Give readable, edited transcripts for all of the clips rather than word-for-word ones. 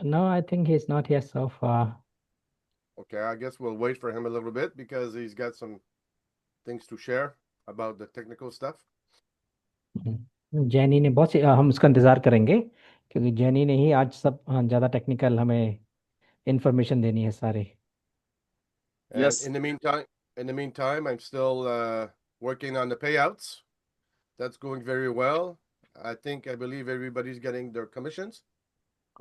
No, I think he's not here so far. Okay, I guess we'll wait for him a little bit because he's got some things to share about the technical stuff. जैनी ने हम उसका इंतज़ार करेंगे, क्योंकि जैनी ने ही आज सब ज़्यादा टेक्निकल हमें इंफॉर्मेशन देनी है सारी। And yes in the meantime, I'm still working on the payouts. That's going very well. I believe everybody's getting their commissions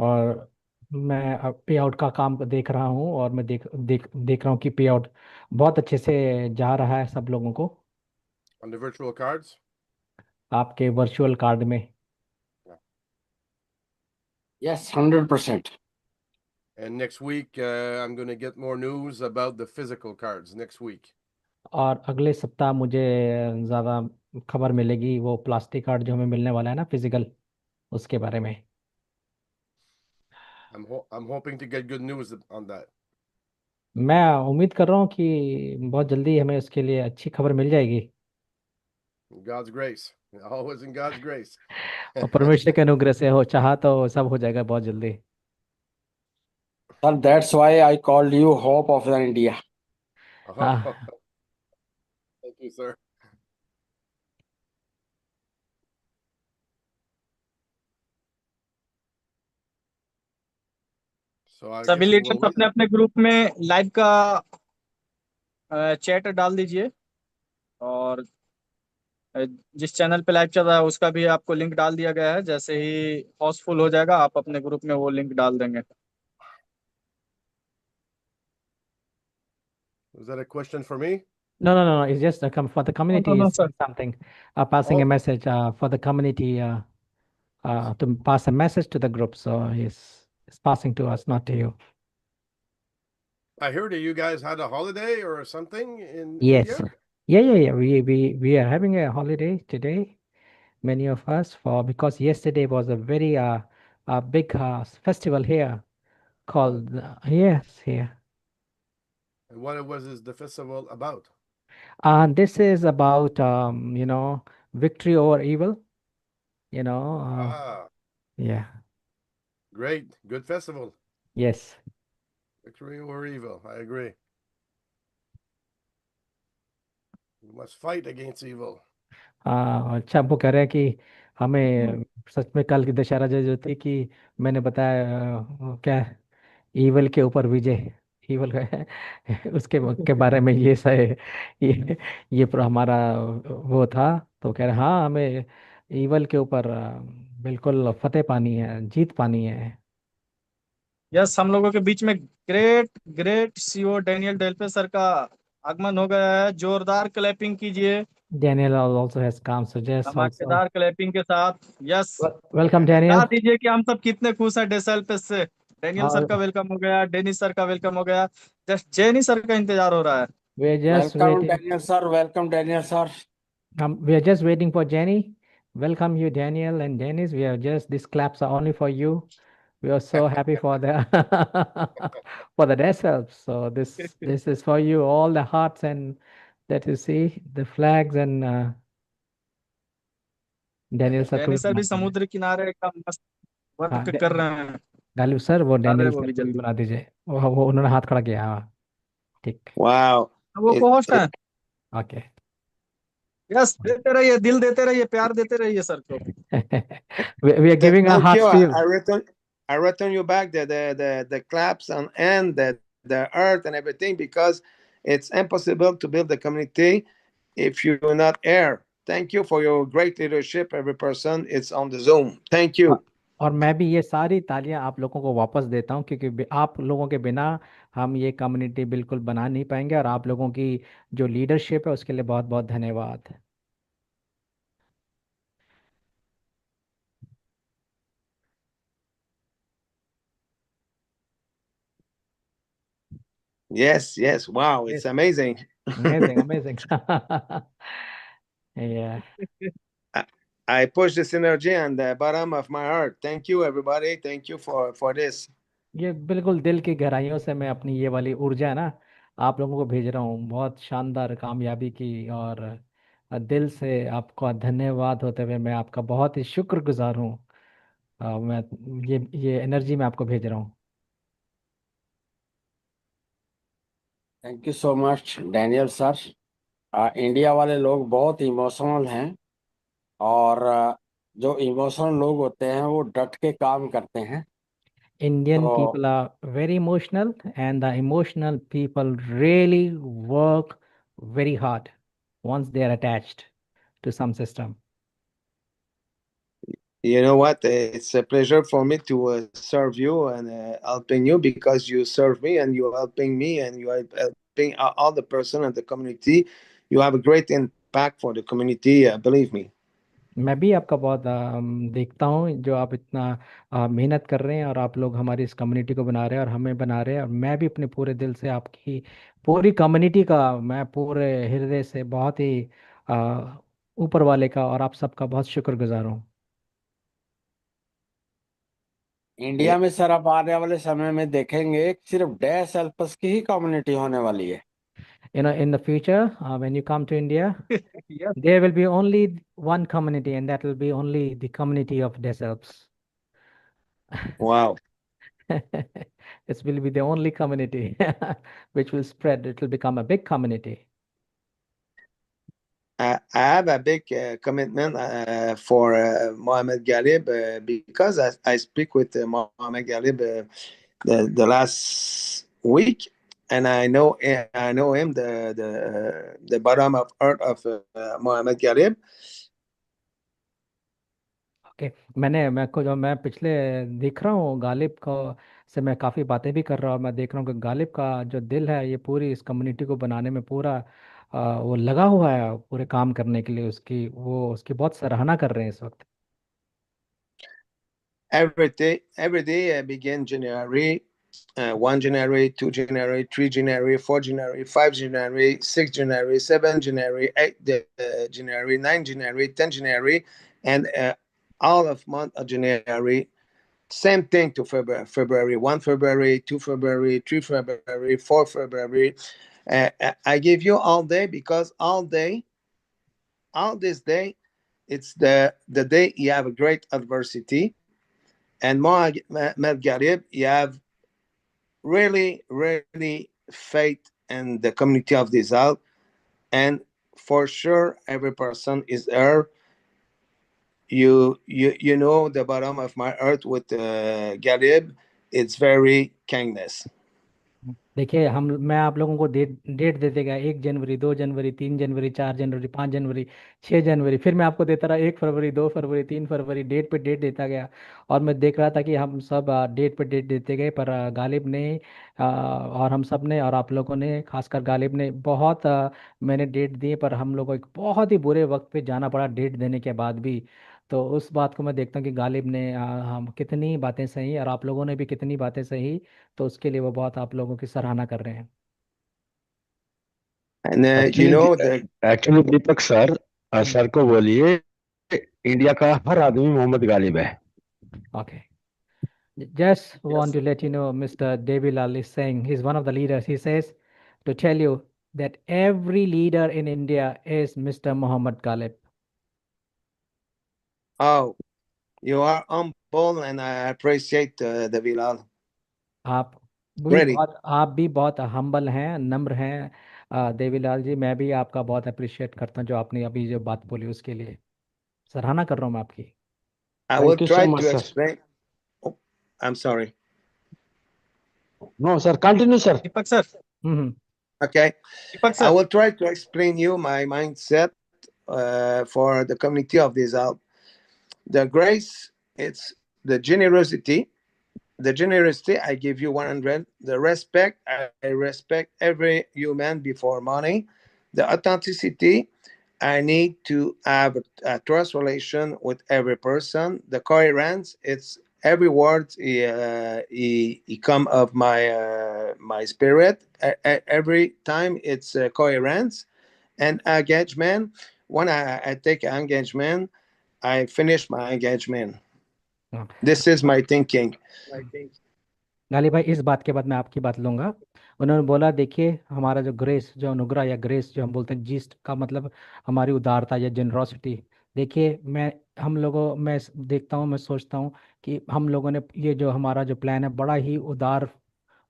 और मैं पे आउट का काम देख रहा हूँ, और मैं देख देख देख रहा हूँ कि पे आउट बहुत अच्छे से जा रहा है सब लोगों को, on the virtual cards. आपके वर्चुअल कार्ड में। Yes 100%। And next week, I'm going to get more news about the physical cards next week. और अगले सप्ताह मुझे ज़्यादा खबर मिलेगी वो प्लास्टिक कार्ड जो हमें मिलने वाला है ना, फिजिकल, उसके बारे में। I'm hoping to get good news on that. मैं उम्मीद कर रहा हूँ कि बहुत जल्दी हमें उसके लिए अच्छी खबर मिल जाएगी। God's grace, always in God's grace. और परमेश्वर के अनुग्रह से हो चाहा तो सब हो जाएगा बहुत जल्दी। Sir that's why I called you hope of the India. हाँ, Thank you, sir. So I सभी guess we leaders will wait. अपने अपने ग्रुप में लाइव का चैट डाल दीजिए, और जिस चैनल पे लाइव चल रहा है उसका भी आपको लिंक डाल दिया गया है। जैसे ही हाउसफुल हो जाएगा आप अपने ग्रुप में वो लिंक डाल देंगे। Was that a question for me? no, no, no, no. It's just for the no no community no is sir. something, passing a Oh, message for the community, to pass a message to the group. So he's passing to us, not to you. I heard that you guys had a holiday or something in Yes. India. Yeah. We are having a holiday today, many of us, because yesterday was a very big festival here called yes, here. And what was the festival about? This is about victory over evil. Ah, Yeah. great, good festival. Yes. Victory over evil. I agree. We must fight against evil. अच्छा, वो कह रहे हैं कि हमें सच में कल की दशहरा जो थी कि मैंने बताया क्या, ईवल के ऊपर विजय, ईवल का उसके बारे में ये सही, ये हमारा वो था। तो कह रहे हाँ, हमें ईवल के ऊपर बिल्कुल फतेह पानी है, जीत पानी है। यस, हम लोगों के बीच में great great CEO Daniel Delpe sir का आगमन हो गया है। जोरदार क्लैपिंग कीजिए, Daniel also has come, so just also धमाकेदार क्लैपिंग के साथ। यस, welcome बता Daniel। दीजिए कि हम सब कितने खुश हैं डेसल्पस से। डैनियल सर का और वेलकम हो गया, डेनिस सर का वेलकम हो गया, जस्ट जेनी सर का इंतजार हो रहा है। we're just welcome waiting. Daniel sir, welcome Daniel sir. We are just waiting for Jenny. Welcome you, Daniel and Dennis. We are just, these claps are only for you. We are so happy for the for the desk help. So this is for you. All the hearts and that you see, the flags and Daniel sir को Danny भी sir बना भी दीजिए। समुद्र किनारे का मस्त हाँ, वर्क कर रहे हैं। गालिब सर वो कर रहे डैनियल वो सर भी को भी जल्दी। बना दीजिए। वो उन्होंने हाथ खड़ा किया। हाँ, ठीक। वाओ। वो को होस्ट है। ओके। यस, देते रहिए, दिल देते रहिए, प्यार देते रहिए सर को। We are giving a Thank heart you. feel. I return you back the claps and the earth and everything, because it's impossible to build the community if you do not air. Thank you for your great leadership. Every person it's on the Zoom. Thank you. और मैं भी ये सारी तालियां आप लोगों को वापस देता हूं, क्योंकि आप लोगों के बिना हम ये कम्युनिटी बिल्कुल बना नहीं पाएंगे। और आप लोगों की जो लीडरशिप है उसके लिए बहुत बहुत धन्यवाद। Yes. Wow, it's Yes, amazing. amazing, amazing. Yeah. I, I push this energy on the bottom of my heart. Thank you, everybody. Thank you for this. ये बिल्कुल दिल की गहराइयों से मैं अपनी ये वाली ऊर्जा है ना आप लोगों को भेज रहा हूँ, बहुत शानदार कामयाबी की। और दिल से आपका धन्यवाद होते हुए मैं आपका बहुत ही शुक्रगुजार हूँ। मैं ये एनर्जी मैं आपको भेज रहा हूँ। Thank you so much Daniel sir. India वाले लोग बहुत इमोशनल हैं, और जो इमोशनल लोग होते हैं वो डट के काम करते हैं। Indian तो people are very emotional, and the emotional people really work very hard once they are attached to some system. You know what? It's a pleasure for me to serve you and helping you, because you serve me and you helping me and you are helping all the person and the community. You have a great impact for the community. Believe me. मैं भी आपका बहुत देखता हूँ जो आप इतना मेहनत कर रहे हैं, और आप लोग हमारी इस कम्युनिटी को बना रहे हैं और हमें बना रहे हैं, और मैं भी अपने पूरे दिल से आपकी पूरी कम्युनिटी का, मैं पूरे हृदय से बहुत ही ऊपर वाले का और आप सबका बहुत शुक्रगुजार हूँ। इंडिया में सर आप आने वाले समय में देखेंगे सिर्फ डैश एल्पस की ही कम्युनिटी होने वाली है। In the future, when you come to India, Yes. there will be only one community, and that will be only the community of deserts. Wow. It will be the only community which will spread. It will become a big community. I have a big commitment for Mohammed Galib, because I speak with Mohammed Galib the last week, and I know him the bottom of earth of Mohammed Galib. Okay, मैं पिछले देख रहा हूँ गालिब को, से मैं काफ़ी बातें भी कर रहा हूँ। मैं देख रहा हूँ कि गालिब का जो दिल है ये पूरी इस कम्युनिटी को बनाने में पूरा वो लगा हुआ है पूरे काम करने के लिए। उसकी बहुत सराहना कर रहे हैं इस वक्त। Every day begin January, 1 January, 2 January, 3 January, 4 January, 5 January, 6 January, 7 January, 8 January, 9 January, 10 January, and all of month of January. Same thing to February, 1 February, 2 February, 3 February, 4 February. I give you all day, because all this day, it's the day you have a great adversity. And Mohammed Garib, you have really, really faith in the community of Dizal. And for sure, every person is there. You know the bottom of my heart with Garib. It's very kindness. देखिए, मैं आप लोगों को date देते गया, 1 जनवरी, 2 जनवरी, 3 जनवरी, 4 जनवरी, 5 जनवरी, 6 जनवरी, फिर मैं आपको देता रहा 1 फरवरी, 2 फरवरी, 3 फरवरी, डेट पे डेट देता गया। और मैं देख रहा था कि हम सब डेट पे डेट देते गए, पर गालिब ने और हम सब ने और आप लोगों ने, खासकर गालिब ने बहुत मैंने डेट दिए, पर हम लोगों को एक बहुत ही बुरे वक्त पे जाना पड़ा डेट देने के बाद भी। तो उस बात को मैं देखता हूँ कि गालिब ने हम कितनी बातें सही और आप लोगों ने भी कितनी बातें सही, तो उसके लिए वो बहुत आप लोगों की सराहना कर रहे हैं। And you actually know that actually Deepak sir, sir को बोलिए इंडिया का हर आदमी मोहम्मद गालिब है। Okay. Just want to let you know, Mr. Devilal is saying he's one of the leaders. He says to tell you that every leader in India is Mr. Muhammad Ghalib. oh, you are humble, and I appreciate the Bilal. Really. आप भी बहुत humble हैं, नम्र हैं देवीलाल जी। मैं भी आपका बहुत अप्रिशिएट करता हूँ जो आपने अभी जो बात बोली उसके लिए। सराहना कर रहा हूँ मैं आपकी। I will thank you so try much to sir. explain. Oh, I'm sorry. No sir, continue sir. Deepak sir, hmm Okay. Deepak I sir, will try to explain you my mindset for the community of this out. The grace, it's the generosity. The generosity, I give you 100. The respect, I respect every human before money. The authenticity, I need to have a trust relation with every person. The coherence, it's every word he come of my spirit. Every time it's coherence. And engagement, when I take engagement, I finish my engagement. हाँ। This is my thinking. गाली भाई, इस बात के बाद मैं आपकी बात लूंगा। उन्होंने बोला देखिए, हमारा जो ग्रेस, जो अनुग्रह या ग्रेस जो हम बोलते हैं, जीस्ट का मतलब हमारी उदारता या जेनरोसिटी, देखिए मैं देखता हूँ, मैं सोचता हूँ कि हम लोगों ने ये जो हमारा जो प्लान है बड़ा ही उदार,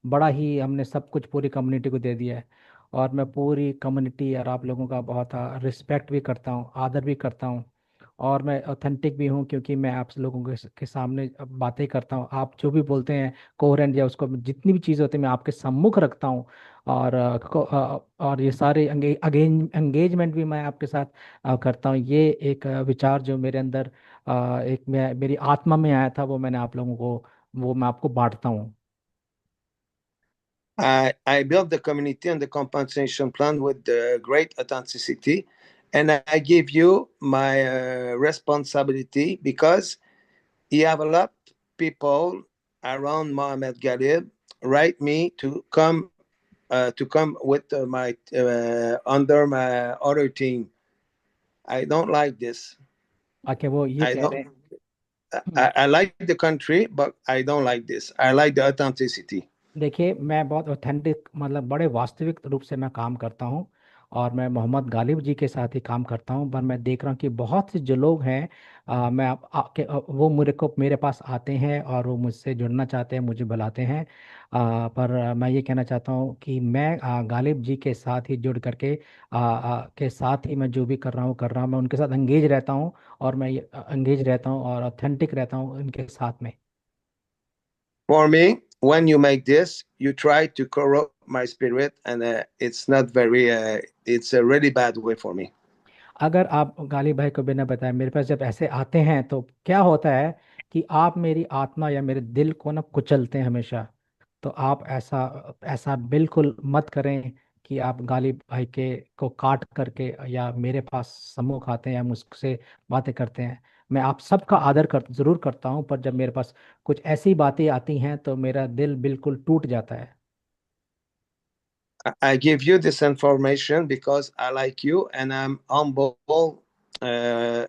बड़ा ही हमने सब कुछ पूरी कम्युनिटी को दे दिया है। और मैं पूरी कम्युनिटी और आप लोगों का बहुत रिस्पेक्ट भी करता हूँ, आदर भी करता हूँ। और मैं ऑथेंटिक भी हूँ क्योंकि मैं आप लोगों के सामने बातें करता हूँ। आप जो भी बोलते हैं कोहेरेंट या उसको जितनी भी चीज़ होती है मैं आपके सम्मुख रखता हूँ। और और ये सारे एंगेजमेंट भी मैं आपके साथ करता हूँ। ये एक विचार जो मेरे अंदर एक मेरी आत्मा में आया था, वो मैंने आप लोगों को, वो मैं आपको बांटता हूँ। I built the community and the compensation plan with great authenticity, and I give you my responsibility because you have a lot of people around Mohammed Galib write me to come with my under my other team. I don't like this. आके वो ये I कह रहे don't. हैं। हम्म। I like the country, but I don't like this. I like the authenticity. देखिए मैं बहुत authentic, मतलब बड़े वास्तविक रूप से मैं काम करता हूँ। और मैं मोहम्मद गालिब जी के साथ ही काम करता हूँ। पर मैं देख रहा हूँ कि बहुत से जो लोग हैं मैं वो मेरे पास आते हैं और वो मुझसे जुड़ना चाहते हैं, मुझे बुलाते हैं। पर मैं ये कहना चाहता हूँ कि मैं गालिब जी के साथ ही जुड़ करके के साथ ही मैं जो भी कर रहा हूँ मैं उनके साथ एंगेज रहता हूँ। और मैं एंगेज रहता हूँ और ऑथेंटिक रहता हूँ उनके साथ में। For me, when you make this, you try to corrupt my spirit, and it's not very. It's a really bad way for me. अगर आप गाली भाई को बिना बताए मेरे पास जब ऐसे आते हैं तो क्या होता है कि आप मेरी आत्मा या मेरे दिल को ना कुचलते हैं हमेशा। तो आप ऐसा ऐसा बिल्कुल मत करें कि आप गाली भाई के को काट करके या मेरे पास सम्मुख आते हैं या मुझसे बातें करते हैं। मैं आप सबका आदर जरूर करता हूँ, पर जब मेरे पास कुछ ऐसी बातें आती हैं तो मेरा दिल बिल्कुल टूट जाता है। I give you this information because I like you, and I'm humble uh,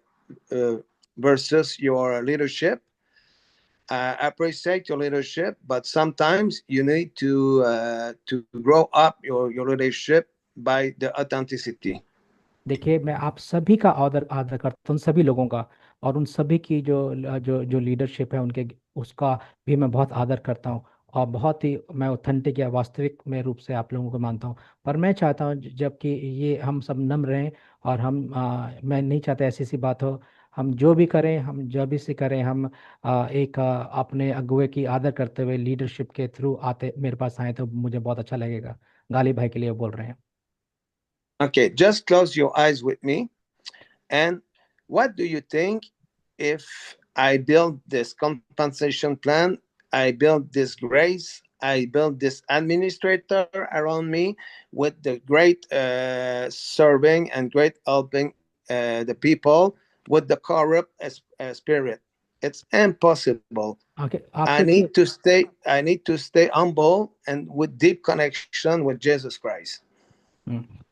uh, versus your leadership. I appreciate your leadership, but sometimes you need to grow up your leadership by the authenticity. देखिए मैं आप सभी का आदर आदर करता हूँ, उन सभी लोगों का। और उन सभी की जो जो जो लीडरशिप है उनके, उसका भी मैं बहुत आदर करता हूँ। और बहुत ही मैं ऑथेंटिक या वास्तविक में रूप से आप लोगों को मानता हूँ। पर मैं चाहता हूँ जबकि ये हम सब नम्र रहें। और मैं नहीं चाहता ऐसी सी बात हो। हम जो भी करें, हम जो भी से करें, हम अपने अगुए की आदर करते हुए लीडरशिप के थ्रू आते मेरे पास आए तो मुझे बहुत अच्छा लगेगा। गाली भाई के लिए बोल रहे हैं। Okay, just close your eyes with me. And what do you think if I build this compensation plan? I build this grace. I build this administrator around me with the great serving and great helping the people with the corrupt spirit. It's impossible. आके आप सोचिए। I need to stay humble and with deep connection with Jesus Christ.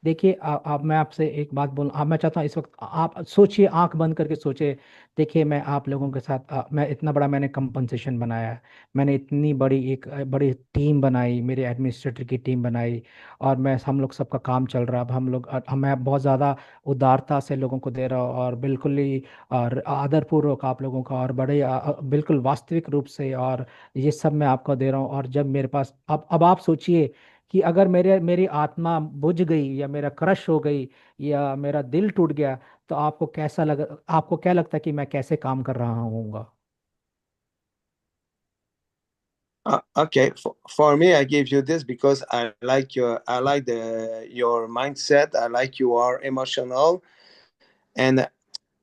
देखिए आप मैं आपसे एक बात बोलूँ, आप मैं चाहता हूँ इस वक्त आप सोचिए, आंख बंद करके सोचिए। देखिए मैं आप लोगों के साथ मैं इतना बड़ा मैंने कंपनसेशन बनाया है। मैंने इतनी बड़ी एक बड़ी टीम बनाई, मेरे एडमिनिस्ट्रेटर की टीम बनाई। और हम लोग सबका काम चल रहा है। अब हम लोग मैं बहुत ज़्यादा उदारता से लोगों को दे रहा हूँ और बिल्कुल ही आदरपूर्वक आप लोगों का, और बड़े बिल्कुल वास्तविक रूप से। और ये सब मैं आपको दे रहा हूँ। और जब मेरे पास अब आप सोचिए कि अगर मेरी आत्मा बुझ गई या मेरा क्रश हो गई या मेरा दिल टूट गया तो आपको क्या लगता है कि मैं कैसे काम कर रहा हूँगा? Okay, for me, I give you this because I like your mindset. I like you are emotional, and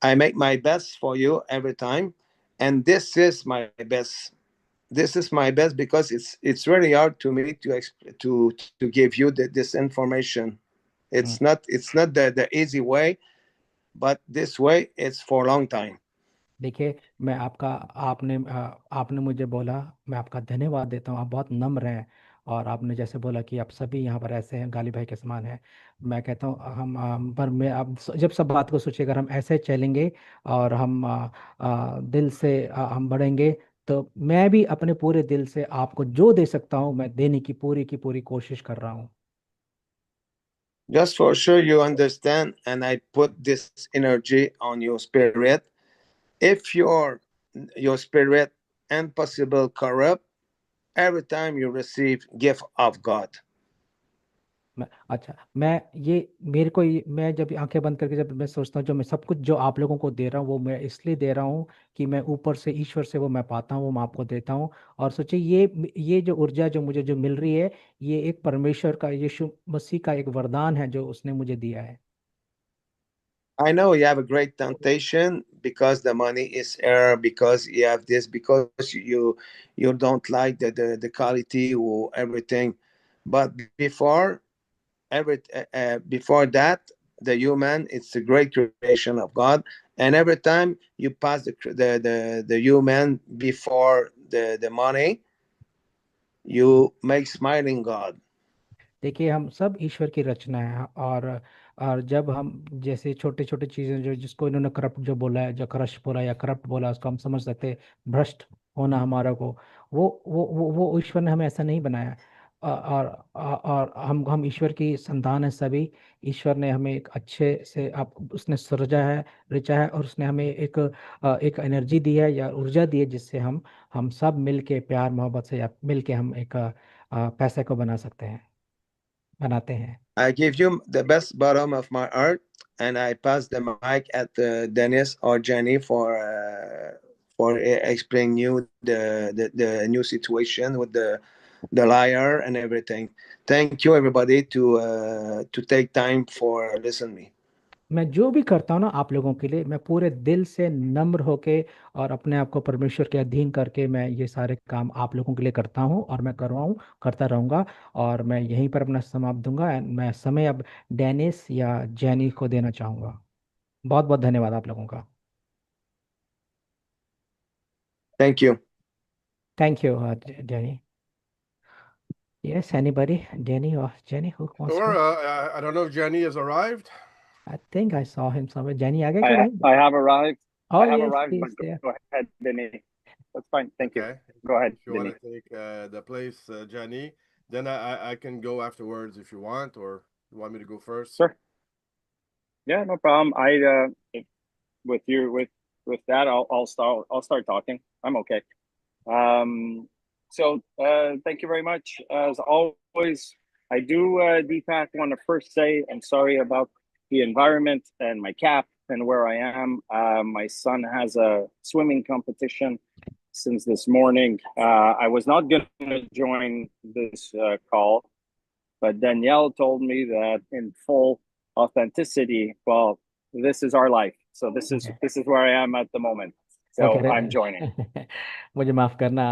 I make my best for you every time. And this is my best. This is my best because it's really hard to me to give you this information. It's not the easy way, but this way it's for a long time. देखिए मैं आपने मुझे बोला, मैं आपका धन्यवाद देता हूँ। आप बहुत नम्र हैं। और आपने जैसे बोला कि आप सभी यहाँ पर ऐसे हैं, गाली भाई के समान हैं। मैं कहता हूँ पर मैं अब जब सब बात को सोचिए, अगर हम ऐसे चलेंगे और हम दिल से हम बढ़ेंगे तो मैं भी अपने पूरे दिल से आपको जो दे सकता हूँ मैं देने की पूरी कोशिश कर रहा हूँ। Just for sure you understand, and I put this energy on your spirit. If your spirit impossible corrupt, every time you receive gift of God. अच्छा, मैं ये मेरे को मैं जब आंखें बंद करके जब मैं सोचता हूँ जो मैं सब कुछ जो आप लोगों को दे रहा हूँ वो मैं इसलिए दे रहा हूँ कि मैं ऊपर से ईश्वर से वो मैं पाता हूँ वो मैं आपको देता हूँ। और सोचिए ये जो ऊर्जा जो मुझे जो मिल रही है ये एक परमेश्वर का यीशु मसीह का एक वरदान है जो उसने मुझे दिया है। I know you have a great temptation because the money is air, because you have this, because you don't like the quality or everything. But before that, the human, it's a great creation of God. And every time you pass the human before the money, you make smiling God. देखिए हम सब ईश्वर की रचना है और जब हम जैसे छोटे छोटे चीजें जो जिसको इन्होंने करप्ट जो बोला है जो करप्ट बोला या करप्ट बोला उसको हम समझ सकते हैं भ्रष्ट होना हमारा को वो ईश्वर ने हमें ऐसा नहीं बनाया। और हम ईश्वर की संतान है सभी। ईश्वर ने हमें एक अच्छे से आप उसने सृजा है रचा है और उसने हमें एक एनर्जी दी है या ऊर्जा दी है जिससे हम सब मिल के प्यार मोहब्बत से या मिल के हम एक पैसे को बना सकते हैं बनाते हैं। I give you the best bottom of my heart, and I pass the mic at Dennis or Jenny for explaining you the new situation with the liar and everything. Thank you everybody to take time for listen me. मैं जो भी करता हूँ ना आप लोगों के लिए मैं पूरे दिल से नम्र होके और अपने आप को परमेश्वर के अधीन करके मैं ये सारे काम आप लोगों के लिए करता हूँ और मैं कर रहा हूँ करता रहूँगा। और मैं यहीं पर अपना समाप्त दूंगा एंड मैं समय अब डेनिस या जैनी को देना चाहूँगा। बहुत बहुत धन्यवाद आप लोगों का। Thank you. Thank you Jenny. Yes anybody Jenny और Jenny who wants Or to. I don't know if Jenny has arrived. I think I saw him somewhere. Jenny आ गए क्या भाई? I have arrived. Oh I have yes arrived, he but is there. go ahead, Denny. That's fine. Thank you. Okay. Go ahead, If you want Denny. to take the place, Jenny, then I can go afterwards if you want, or you want me to go first? Sure. Yeah, no problem. With you with that, I'll start talking. I'm okay. So thank you very much. As always, I do, Deepak, want to first say I'm sorry about the environment and my cap and where I am. My son has a swimming competition since this morning. I was not going to join this call, but Danielle told me that in full authenticity, well, this is our life. So this is where I am at the moment. वो So कह I'm रहे joining. मुझे माफ़ करना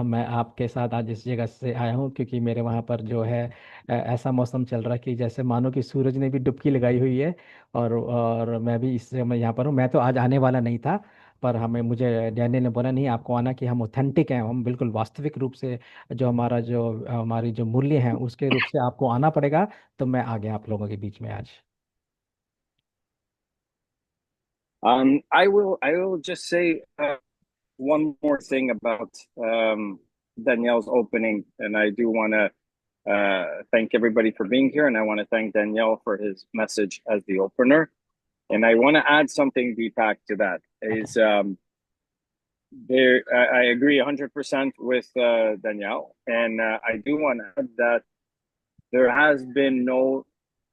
मैं आपके साथ आज इस जगह से आया हूँ क्योंकि मेरे वहाँ पर जो है ऐसा मौसम चल रहा है कि जैसे मानो कि सूरज ने भी डुबकी लगाई हुई है। और मैं भी इस समय यहाँ पर हूँ। मैं तो आज आने वाला नहीं था पर हमें मुझे डैनियल ने बोला नहीं आपको आना कि हम ऑथेंटिक हैं हम बिल्कुल वास्तविक रूप से जो हमारी जो मूल्य हैं उसके रूप से आपको आना पड़ेगा। तो मैं आ गया आप लोगों के बीच में आज। I will just say one more thing about Danielle's opening, and I do want to thank everybody for being here, and I want to thank Danielle for his message as the opener. And I want to add something, Deepak, to that. Is I agree 100% with Danielle, and I do want to add that there has been no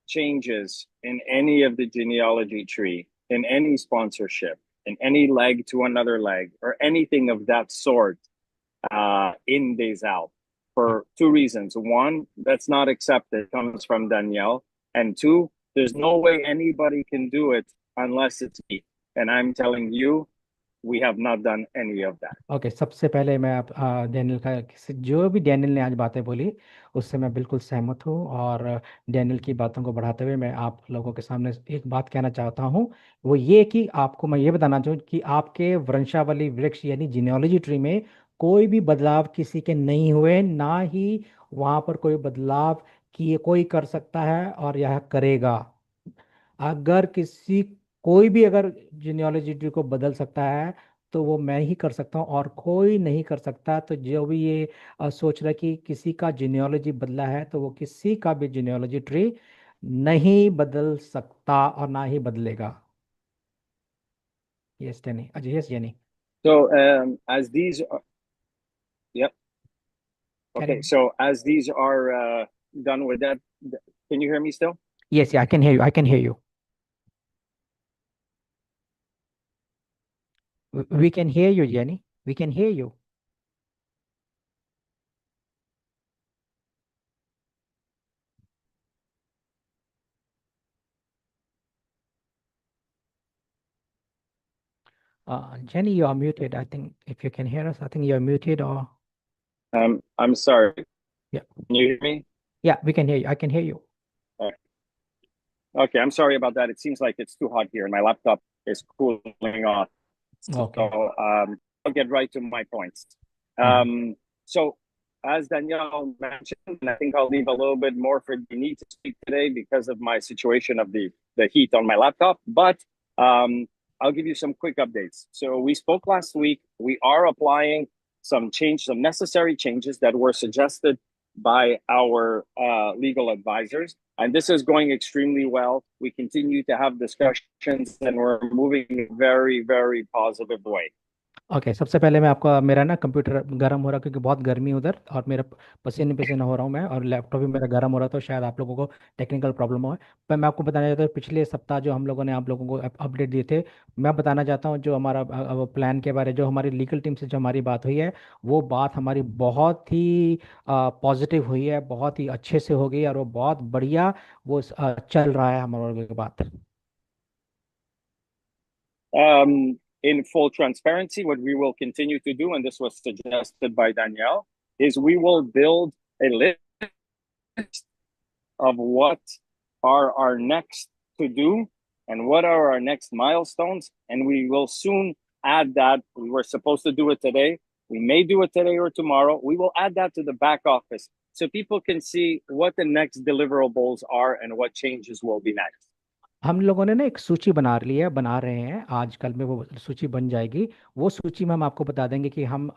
changes in any of the genealogy tree, in any sponsorship, in any leg to another leg, or anything of that sort in Days Out for two reasons. One, that's not accepted, comes from Danielle. And two, there's no way anybody can do it unless it's me. And I'm telling you, we have not done any of that. Okay सबसे पहले मैं आप Daniel का जो भी Daniel ने आज बातें बोली उससे मैं बिल्कुल सहमत हूँ। और डैनियल की बातों को बढ़ाते हुए मैं आप लोगों के सामने एक बात कहना चाहता हूँ वो ये कि आपको मैं ये बताना चाहूँ कि आपके वंशावली वृक्ष यानी जीनियोलॉजी ट्री में कोई भी बदलाव किसी के नहीं हुए ना ही वहाँ पर कोई बदलाव किए कोई कर सकता है और यह करेगा। अगर किसी कोई भी अगर जीनियोलॉजी ट्री को बदल सकता है तो वो मैं ही कर सकता हूँ और कोई नहीं कर सकता। तो जो भी ये सोच रहा है कि किसी का जीनियोलॉजी बदला है तो वो किसी का भी जीनियोलॉजी ट्री नहीं बदल सकता और ना ही बदलेगा। Yes jenny, Ajay, yes jenny. So as these are, yep. Okay, so as these are done with that, can you hear me still? Yes, I can hear you, I can hear you, we can hear you Jenny, we can hear you. Jenny, you are muted. I think if you can hear us, I think you're muted or I'm sorry. yeah. Can you hear me? Yeah, we can hear you. I can hear you. Okay, I'm sorry about that. It seems like it's too hot here and my laptop is cooling off. Okay. So I'll get right to my points. So as Danielle mentioned, and I think I'll leave a little bit more for Denis to speak today because of my situation of the heat on my laptop, but I'll give you some quick updates. So we spoke last week. We are applying some necessary changes that were suggested by our legal advisors. And this is going extremely well. We continue to have discussions and we're moving in a very, very positive way. Okay, सबसे पहले मैं आपका, मेरा ना computer गर्म हो रहा क्योंकि बहुत गर्मी है उधर, और मेरा पसीने पसीना हो रहा हूँ मैं, और लैपटॉप भी मेरा गर्म हो रहा, तो शायद आप लोगों को टेक्निकल प्रॉब्लम हो। पर मैं आपको बताना चाहता हूँ, पिछले सप्ताह जो हम लोगों ने आप लोगों को अपडेट दिए थे, मैं बताना चाहता हूँ जो हमारा प्लान के बारे, जो हमारी लीगल टीम से जो हमारी बात हुई है, वो बात हमारी बहुत ही पॉजिटिव हुई है, बहुत ही अच्छे से हो गई, और वो बहुत बढ़िया वो चल रहा है हमारे लोगों की बात। In full transparency, what we will continue to do, and this was suggested by Danielle, is we will build a list of what are our next to do and what are our next milestones. And we will soon add that. We were supposed to do it today. We may do it today or tomorrow. We will add that to the back office so people can see what the next deliverables are and what changes will be next. हम लोगों ने ना एक सूची बना ली है, बना रहे हैं, आजकल में वो सूची बन जाएगी। वो सूची में हम आपको बता देंगे कि हम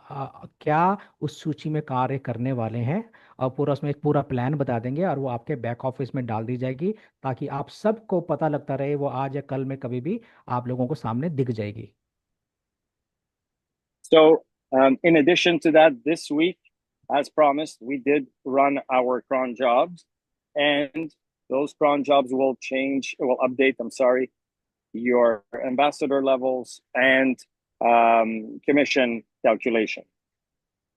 क्या उस सूची में कार्य करने वाले हैं, और पूरा उसमें एक पूरा प्लान बता देंगे, और वो आपके बैक ऑफिस में डाल दी जाएगी, ताकि आप सबको पता लगता रहे, वो आज या कल में कभी भी आप लोगों को सामने दिख जाएगी। So, in addition to that, this week, as promised, we did run our cron jobs, and those cron jobs will update, I'm sorry, your ambassador levels and commission calculation.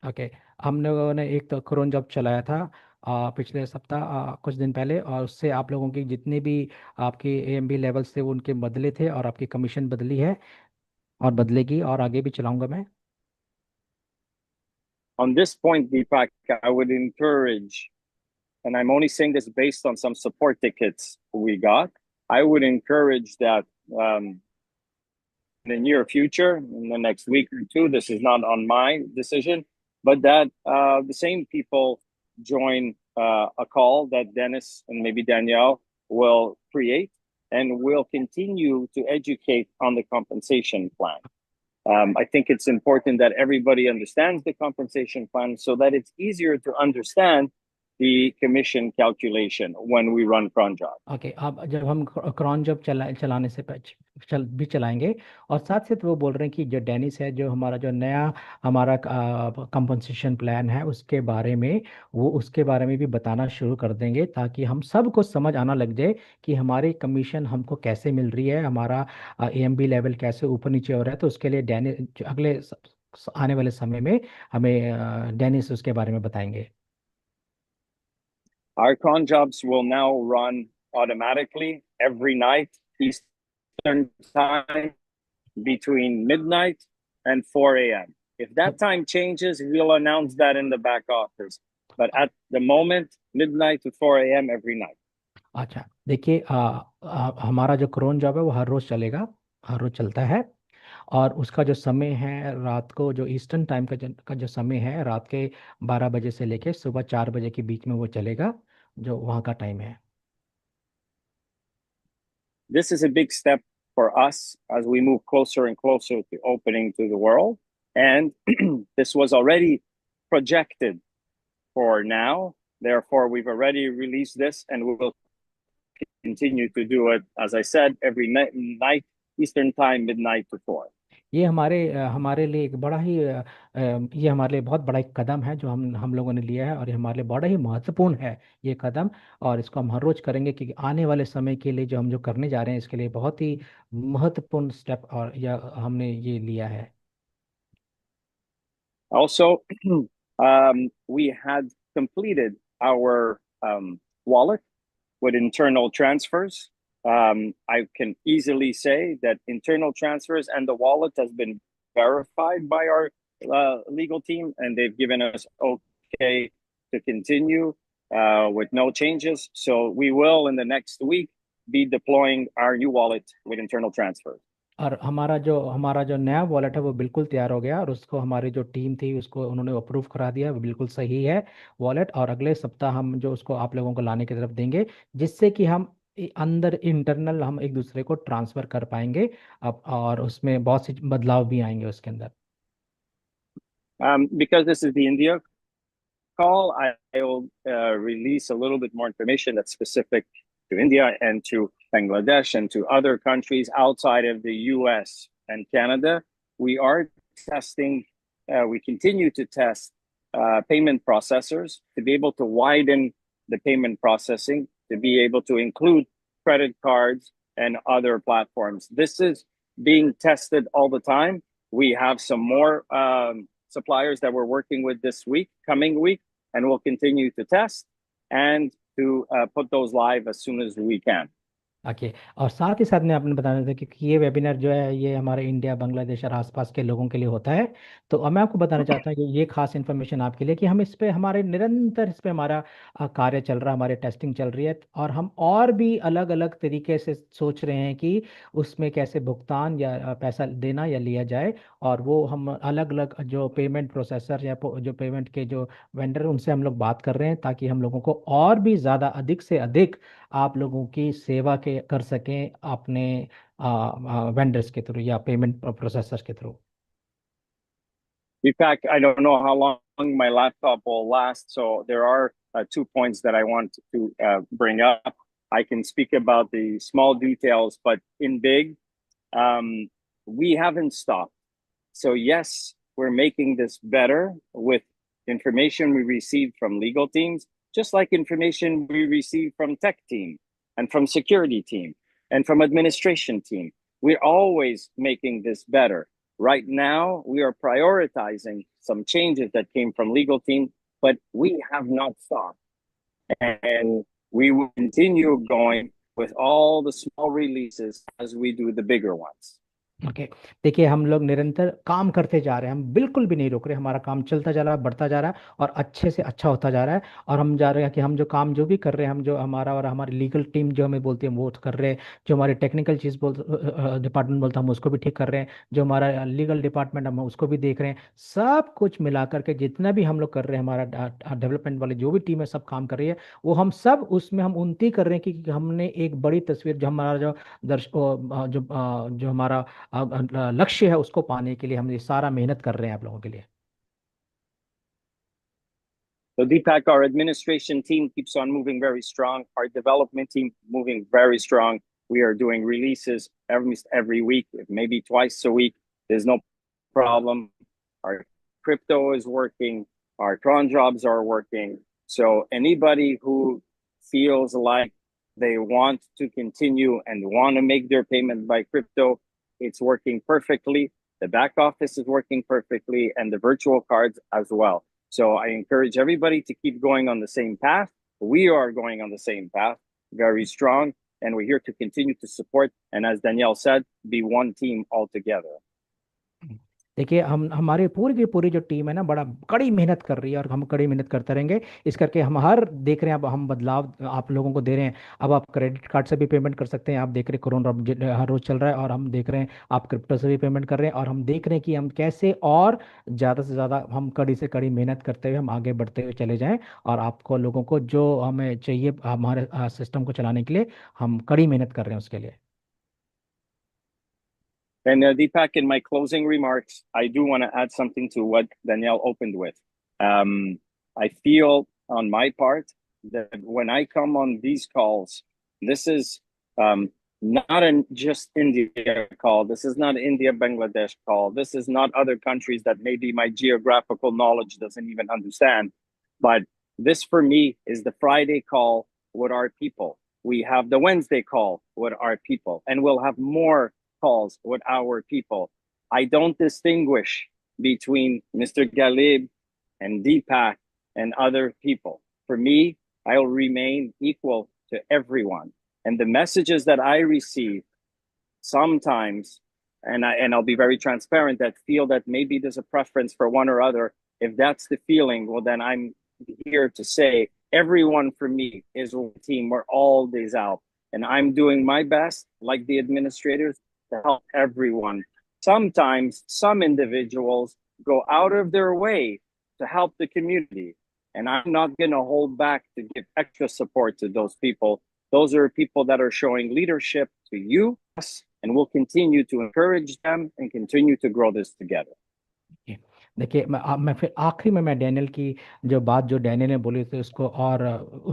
Okay, हम लोगों ने एक तो क्रोन जॉब चलाया था पिछले सप्ताह, कुछ दिन पहले, और उससे आप लोगों की जितने भी आपके एएमबी लेवल्स थे वो उनके बदले थे, और आपकी कमीशन बदली है और बदलेगी, और आगे भी चलाऊंगा मैं। On this point, Deepak, I would encourage, and I'm only saying this based on some support tickets we got, I would encourage that in the near future, in the next week or two, this is not on my decision, but that the same people join a call that Dennis and maybe Danielle will create, and will continue to educate on the compensation plan. I think it's important that everybody understands the compensation plan so that it's easier to understand the commission calculation when we run cron job. Okay, अब जब हम cron job चलाने से भी चलाएंगे, और साथ साथ वो बोल रहे हैं कि जो डेनिस है, जो हमारा जो नया हमारा कंपनसेशन प्लान है, उसके बारे में वो उसके बारे में भी बताना शुरू कर देंगे, ताकि हम सबको समझ आना लग जाए कि हमारी कमीशन हमको कैसे मिल रही है, हमारा एएमबी लेवल कैसे ऊपर नीचे हो रहा है। तो उसके लिए डेनिस अगले आने वाले समय में हमें डेनिस उसके बारे में बताएंगे। Our cron jobs will now run automatically every night, Eastern time, between midnight and 4 a.m. If that time changes, we'll announce that in the back office. But at the moment, midnight to 4 a.m. every night. अच्छा, देखिए, हमारा जो crown job है वो हर रोज चलेगा, हर रोज चलता है, और उसका जो समय है रात को, जो ईस्टर्न टाइम का जो समय है, रात के 12 बजे से लेके सुबह 4 बजे के बीच में वो चलेगा, जो वहाँ का टाइम है। This is a big step for us as we move closer and closer to opening to the world. And this was already projected for now. Therefore, we've already released this and we will continue to do it, as I said, every night, Eastern time, midnight to 4. ये हमारे लिए एक बड़ा ही ये हमारे लिए बहुत बड़ा एक कदम है जो हम लोगों ने लिया है, और ये हमारे लिए बड़ा ही महत्वपूर्ण है ये कदम। और इसको हम हर रोज करेंगे, क्योंकि आने वाले समय के लिए जो हम जो करने जा रहे हैं इसके लिए बहुत ही महत्वपूर्ण स्टेप और या हमने ये लिया है। Also, we had completed our wallet with internal transfers. I can easily say that internal transfers and the wallet has been verified by our legal team, and they've given us okay to continue with no changes. So we will, in the next week, be deploying our new wallet with internal transfers. और हमारा जो नया wallet है वो बिल्कुल तैयार हो गया, और उसको हमारी जो टीम थी उसको उन्होंने अप्रूव करा दिया, वो बिल्कुल सही है वॉलेट। और अगले सप्ताह हम जो उसको आप लोगों को लाने की तरफ देंगे, जिससे कि हम अंदर इंटरनल हम एक दूसरे को ट्रांसफर कर पाएंगे अब, और उसमें बहुत सी बदलाव भी आएंगे उसके अंदर। Because this is the India call, I will release a little bit more information that's specific to India and to Bangladesh and to other countries outside of the US and Canada. We are testing, we continue to test payment processors to be able to widen the payment processing, to be able to include credit cards and other platforms. This is being tested all the time. We have some more suppliers that we're working with this week, coming week, and we'll continue to test and to put those live as soon as we can. Okay. और साथ ही साथ मैं आपने बताना था कि ये webinar जो है ये हमारे इंडिया, बांग्लादेश और आसपास के लोगों के लिए होता है। तो अब मैं आपको बताना चाहता हूँ कि ये खास इन्फॉर्मेशन आपके लिए, कि हम इस पे हमारे निरंतर इस पे हमारा कार्य चल रहा है, हमारी टेस्टिंग चल रही है, और हम और भी अलग अलग तरीके से सोच रहे हैं कि उसमें कैसे भुगतान या पैसा देना या लिया जाए। और वो हम अलग अलग जो पेमेंट प्रोसेसर या जो पेमेंट के जो वेंडर उनसे हम लोग बात कर रहे हैं, ताकि हम लोगों को और भी ज़्यादा अधिक से अधिक आप लोगों की सेवा के कर सकें अपने वेंडर्स के थ्रू या पेमेंट प्रोसेसर्स के through. Deepak, I don't know how long my laptop will last, so there are 2 points that I want to bring up. I can speak about the small details, but in big, we haven't stopped. So yes, we're making this better with information we received from legal teams, just like information we received from tech team and from security team and from administration team. We're always making this better. Right now, we are prioritizing some changes that came from legal team, but we have not stopped. And we will continue going with all the small releases as we do the bigger ones. Okay. देखिए, हम लोग निरंतर काम करते जा रहे हैं, हम बिल्कुल भी नहीं रुक रहे, हमारा काम चलता जा रहा है, बढ़ता जा रहा है और अच्छे से अच्छा होता जा रहा है। और हम जा रहे हैं कि हम जो काम जो भी कर रहे हैं, हम जो हमारा और हमारी लीगल टीम जो हमें बोलती है वो कर रहे हैं, जो हमारी टेक्निकल चीज़ डिपार्टमेंट बोलता है हम उसको भी ठीक कर रहे हैं, जो हमारा लीगल डिपार्टमेंट हम उसको भी देख रहे हैं। सब कुछ मिला करके जितना भी हम लोग कर रहे हैं, हमारा डेवलपमेंट वाली जो भी टीम है सब काम कर रही है, वो हम सब उसमें हम उन्नति कर रहे हैं कि हमने एक बड़ी तस्वीर जो हमारा जो जो हमारा लक्ष्य है उसको पाने के लिए हम ये सारा मेहनत कर रहे हैं आप लोगों के लिए। So Deepak, our administration team keeps on moving very strong. Our development team moving very strong. We are doing releases every week, maybe twice a week. There's no problem. Our crypto is working. Our cron jobs are working. So anybody who feels like they want to continue and want to make their payment by crypto, it's working perfectly. The back office is working perfectly, and the virtual cards as well. So I encourage everybody to keep going on the same path. We are going on the same path, very strong, and we're here to continue to support. And as Danielle said, be one team all together. देखिए, हम हमारे पूरी की पूरी जो team है ना बड़ा कड़ी मेहनत कर रही है, और हम कड़ी मेहनत करते रहेंगे। इस करके हम हर देख रहे हैं, अब हम बदलाव आप लोगों को दे रहे हैं। अब आप क्रेडिट कार्ड से भी पेमेंट कर सकते हैं, आप देख रहे हैं कोरोना हर रोज़ चल रहा है, और हम देख रहे हैं आप क्रिप्टो से भी पेमेंट कर रहे हैं, और हम देख रहे हैं कि हम कैसे और ज़्यादा से ज़्यादा हम कड़ी से कड़ी मेहनत करते हुए हम आगे बढ़ते हुए चले जाएँ, और आपको लोगों को जो हमें चाहिए हमारे सिस्टम को चलाने के लिए हम कड़ी मेहनत कर रहे हैं उसके लिए। And Deepak, in my closing remarks, I do want to add something to what Danielle opened with. I feel on my part that when I come on these calls, This is not just India call. This is not India Bangladesh call. This is not other countries that maybe my geographical knowledge doesn't even understand. But this for me is the Friday call with our people. We have the Wednesday call with our people, and we'll have more calls with our people. I don't distinguish between Mr. Galib and Deepak and other people. For me, I'll remain equal to everyone. And the messages that I receive sometimes, and I'll be very transparent, that feel that maybe there's a preference for one or other. If that's the feeling, well, then I'm here to say everyone for me is a team. We're all days out. And I'm doing my best, like the administrators, to help everyone. Sometimes some individuals go out of their way to help the community. And I'm not going to hold back to give extra support to those people. Those are people that are showing leadership to you, us, and we'll continue to encourage them and continue to grow this together. देखिए मैं फिर आखिरी में मैं Daniel की जो बात जो डैनियल ने बोली थी उसको और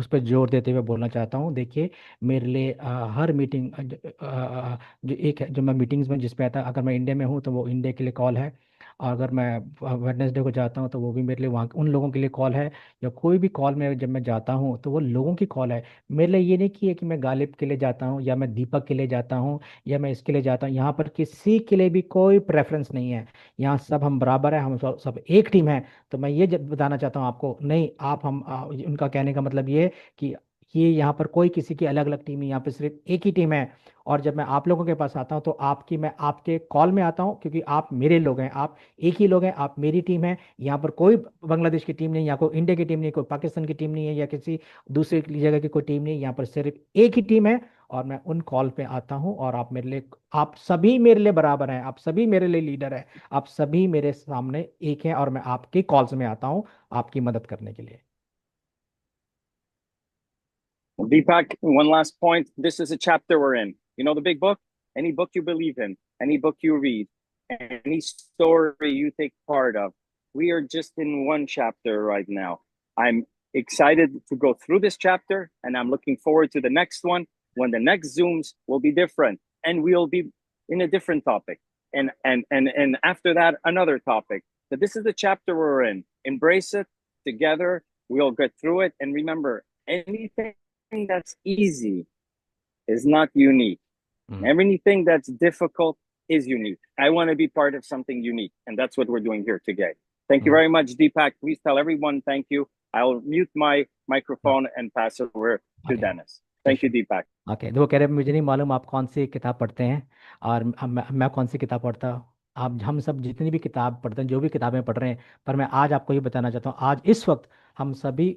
उस पर जोर देते हुए बोलना चाहता हूँ। देखिए मेरे लिए हर मीटिंग जो एक है जो मैं मीटिंग्स में जिस पे आता अगर मैं इंडिया में हूँ तो वो इंडिया के लिए कॉल है, और अगर मैं वेडनेसडे को जाता हूँ तो वो भी मेरे लिए वहाँ उन लोगों के लिए कॉल है, या कोई भी कॉल में जब मैं जाता हूँ तो वो लोगों की कॉल है। मेरे लिए ये नहीं कि है कि मैं गालिब के लिए जाता हूँ या मैं दीपक के लिए जाता हूँ या मैं इसके लिए जाता हूँ। यहाँ पर किसी के लिए भी कोई प्रेफरेंस नहीं है। यहाँ सब हम बराबर हैं, हम सब एक टीम है। तो मैं ये बताना चाहता हूँ आपको, नहीं आप हम उनका कहने का मतलब ये है कि ये यहाँ पर कोई किसी की अलग अलग टीम नहीं, यहाँ पर सिर्फ एक ही टीम है। और जब मैं आप लोगों के पास आता हूँ तो मैं आपके कॉल में आता हूँ क्योंकि आप मेरे लोग हैं, आप एक ही लोग हैं, आप मेरी टीम है। यहाँ पर कोई बांग्लादेश की टीम नहीं, यहाँ कोई इंडिया की टीम नहीं, कोई पाकिस्तान की टीम नहीं है, या किसी दूसरी जगह की कोई टीम नहीं। यहाँ पर सिर्फ एक ही टीम है और मैं उन कॉल पे आता हूँ। और आप मेरे लिए, आप सभी मेरे लिए बराबर हैं, आप सभी मेरे लिए लीडर हैं, आप सभी मेरे सामने एक हैं, और मैं आपके कॉल्स में आता हूँ आपकी मदद करने के लिए। Deepak, one last point. This is a chapter we're in. You know the big book? Any book you believe in, any book you read, any story you take part of. We are just in one chapter right now. I'm excited to go through this chapter, and I'm looking forward to the next one when the next Zooms will be different and we'll be in a different topic. And after that, another topic. But this is the chapter we're in. Embrace it together. We'll get through it. And remember, anything that's easy is not unique. Everything that's difficult is unique. I want to be part of something unique, and that's what we're doing here today. Thank you very much, Deepak. Please tell everyone thank you. I'll mute my microphone and pass it over to Dennis. Thank you, Deepak. Okay, वो कह रहे मुझे नहीं मालूम आप कौन सी किताब पढ़ते हैं और मैं कौन सी किताब पढ़ता हूँ। आप हम सब जितनी भी किताब पढ़ते हैं, जो भी किताबें पढ़ रहे हैं, पर मैं आज आपको ये बताना चाहता हूँ, आज इस वक्त हम सभी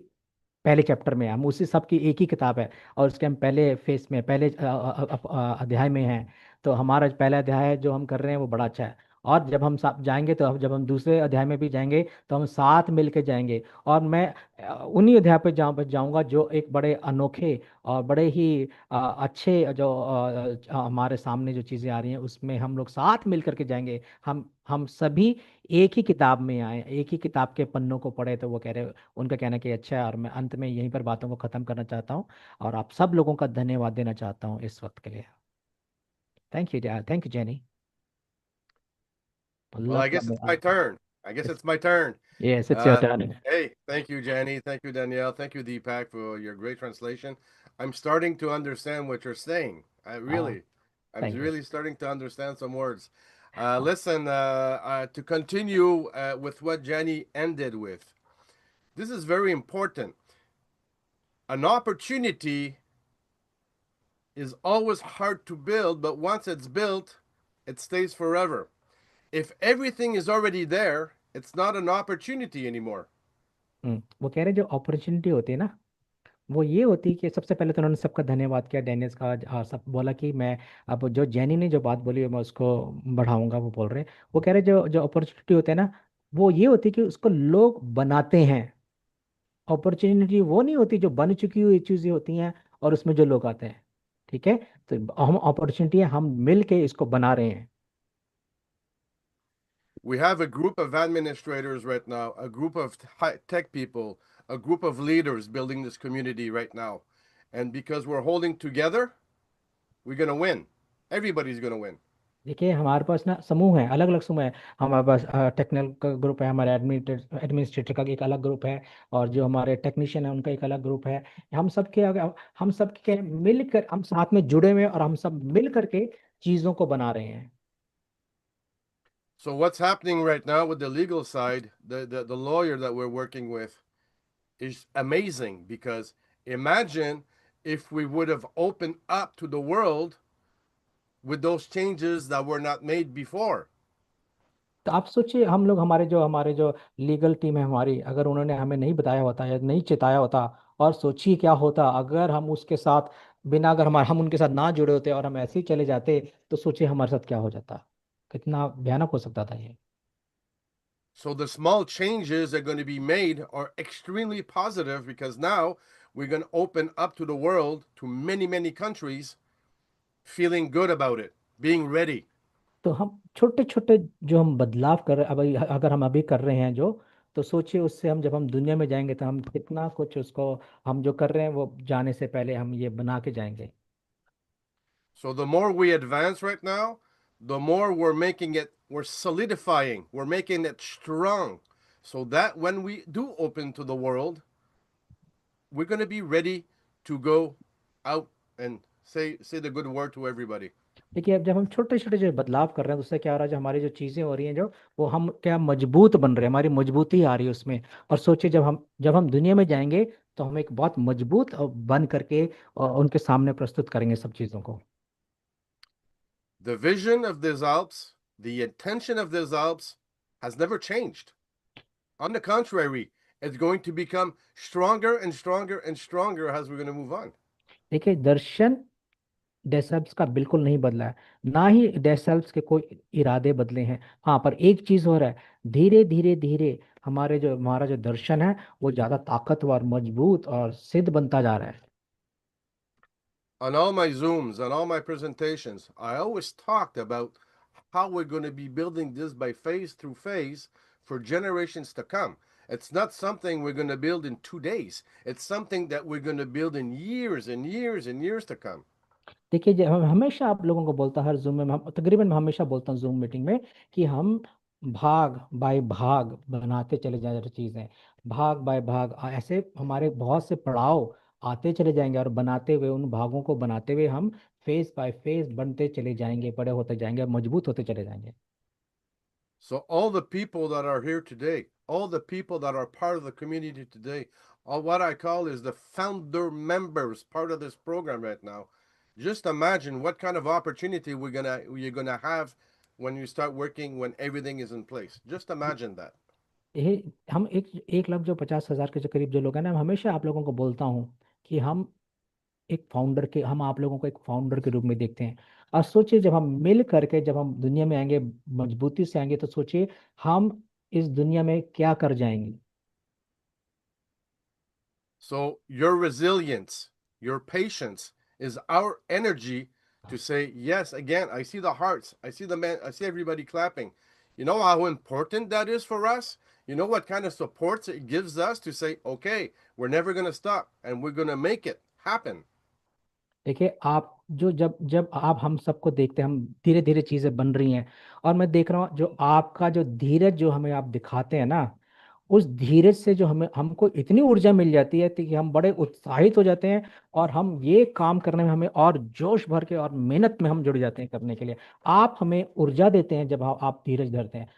पहले चैप्टर में, हम उसी सब की एक ही किताब है और उसके हम पहले फेस में, पहले अध्याय में हैं। तो हमारा जो पहला अध्याय है जो हम कर रहे हैं वो बड़ा अच्छा है। और जब हम साथ जाएंगे तो जब हम दूसरे अध्याय में भी जाएंगे तो हम साथ मिल के जाएंगे। और मैं उन्हीं अध्याय पे जाऊंगा जो एक बड़े अनोखे और बड़े ही अच्छे जो हमारे सामने जो चीज़ें आ रही हैं उसमें हम लोग साथ मिल करके जाएंगे। हम सभी एक ही किताब में आए, एक ही किताब के पन्नों को पढ़े। तो वो कह रहे, उनका कहना कि अच्छा है। और मैं अंत में यहीं पर बातों को ख़त्म करना चाहता हूँ और आप सब लोगों का धन्यवाद देना चाहता हूँ इस वक्त के लिए। Thank you jenny. Well, I guess it's my turn. It's my turn. Yes, it's your turn. Hey, thank you, Jenny. Thank you, Danielle. Thank you, Deepak, for your great translation. I'm starting to understand what you're saying. I'm really starting to understand some words. Listen, to continue with what Jenny ended with, this is very important. An opportunity is always hard to build, but once it's built, it stays forever. If everything is already there, it's not an opportunity anymore. वो कह रहे जो opportunity होती है ना, वो ये होती है कि सबसे पहले तो उन्होंने सबका धन्यवाद किया, डेनिस का, और सब बोला कि मैं अब जो जेनी ने जो बात बोली मैं उसको बढ़ाऊंगा। वो बोल रहे, वो कह रहे जो जो अपॉर्चुनिटी होते हैं ना, वो ये होती है कि उसको लोग बनाते हैं। अपॉर्चुनिटी वो नहीं होती जो बन चुकी हुई चीज़ें होती हैं और उसमें जो लोग आते हैं। ठीक है, तो हम अपॉर्चुनिटी हम मिल के इसको बना रहे हैं। We have a group of administrators right now, a group of tech people, a group of leaders building this community right now. And because we're holding together, we're going to win. Everybody's going to win. देखिए हमारे पास ना समूह है, अलग अलग समूह है। हमारे पास टेक्निकल का ग्रुप है, हमारे एडमिनिस्ट्रेटर का एक अलग ग्रुप है, और जो हमारे टेक्नीशियन है उनका एक अलग ग्रुप है। हम सब के मिलकर हम साथ में जुड़े हुए हैं, और हम सब मिल करके चीजों को बना रहे हैं। So what's happening right now with the legal side, the lawyer that we're working with is amazing, because imagine if we would have opened up to the world with those changes that were not made before. तो आप सोचिए, हम लोग हमारे जो legal team है हमारी, अगर उन्होंने हमें नहीं बताया होता या नहीं चेताया होता, और सोचिए क्या होता अगर हम उसके साथ बिना, अगर हम उनके साथ ना जुड़े होते और हम ऐसे ही चले जाते, तो सोचिए हमारे साथ क्या हो जाता, कितना भयानक हो सकता था ये। So the small changes that are going to be made are extremely positive, because now we're going to open up to the world, to many, many countries, feeling good about it, being ready. तो हम छोटे छोटे जो हम बदलाव कर रहे अभी, अगर हम अभी कर रहे हैं जो, तो सोचिए उससे हम जब हम दुनिया में जाएंगे तो हम कितना कुछ उसको, हम जो कर रहे हैं वो जाने से पहले हम ये बना के जाएंगे। So the more we advance right now, the more we're solidifying, we're making it strong, so that when we do open to the world, we're going to be ready to go out and say the good word to everybody. देखिए अब जब हम छोटे छोटे जो बदलाव कर रहे हैं तो उससे क्या हो रहा है, जो हमारी जो चीजें हो रही हैं जो, वो हम क्या मजबूत बन रहे हैं, हमारी मजबूती आ रही है उसमें। और सोचिए जब हम दुनिया में जाएंगे तो हम एक बहुत मजबूत बन करके और उनके सामने प्रस्तुत करेंगे सब चीजों को। The vision of these Alps, the intention of these Alps has never changed. On the contrary, it's going to become stronger and stronger and stronger as we're going to move on. देखिए दर्शन डेसल्प्स का बिल्कुल नहीं बदला है, ना ही डेसल्प्स के कोई इरादे बदले हैं। हाँ, पर एक चीज हो रहा है, धीरे धीरे धीरे हमारा जो दर्शन है वो ज्यादा ताकतवर, मजबूत और सिद्ध बनता जा रहा है। On all my Zooms, on all my presentations, I always talked about how we're going to be building this by phase through phase for generations to come. It's not something we're going to build in 2 days. It's something that we're going to build in years and years and years to come. देखिए हमेशा आप लोगों को बोलता हूँ, हर zoom में तकरीबन मैं हमेशा बोलता हूँ जूम मीटिंग में, कि हम भाग बाय भाग बनाते चले जा रहे चीजें, भाग बाय भाग ऐसे हमारे बहुत से पड़ाव आते चले जाएंगे, और बनाते हुए उन भागों को बनाते हुए हम फेज बाय फेज बनते चले जाएंगे, बड़े होते जाएंगे, मजबूत होते चले जाएंगे। So all the people that are here today, all the people that are part of the community today, all what I call is the founder members, part of this program right now. Just imagine what kind of opportunity you're gonna have when you start working, when everything is in place. Just imagine that. ये हम 1 लाख जो 50,000 के जो करीब जो लोग हैं ना, मैं हमेशा आप लोगों को बोलता हूँ कि हम आप लोगों को एक फाउंडर के रूप में देखते हैं। और सोचिए जब हम मिल करके जब हम दुनिया में आएंगे, मजबूती से आएंगे, तो सोचिए हम इस दुनिया में क्या कर जाएंगे। So your resilience, your patience is our energy to say, yes, again, I see the hearts, I see the man, I see everybody clapping. You know how important that is for us? You know what kind of supports it gives us to say, okay, we're never going to stop and we're going to make it happen. देखिए आप जो जब जब आप हम सबको देखते हैं, हम धीरे धीरे चीजें बन रही हैं, और मैं देख रहा हूँ जो आपका जो धीरज जो हमें आप दिखाते हैं ना, उस धीरज से जो हमको इतनी ऊर्जा मिल जाती है कि हम बड़े उत्साहित हो जाते हैं, और हम ये काम करने में हमें और जोश भर के और मेहनत में हम जुड़ जाते हैं करने के लिए। आप हमें ऊर्जा देते हैं जब आप धीरज धरते हैं।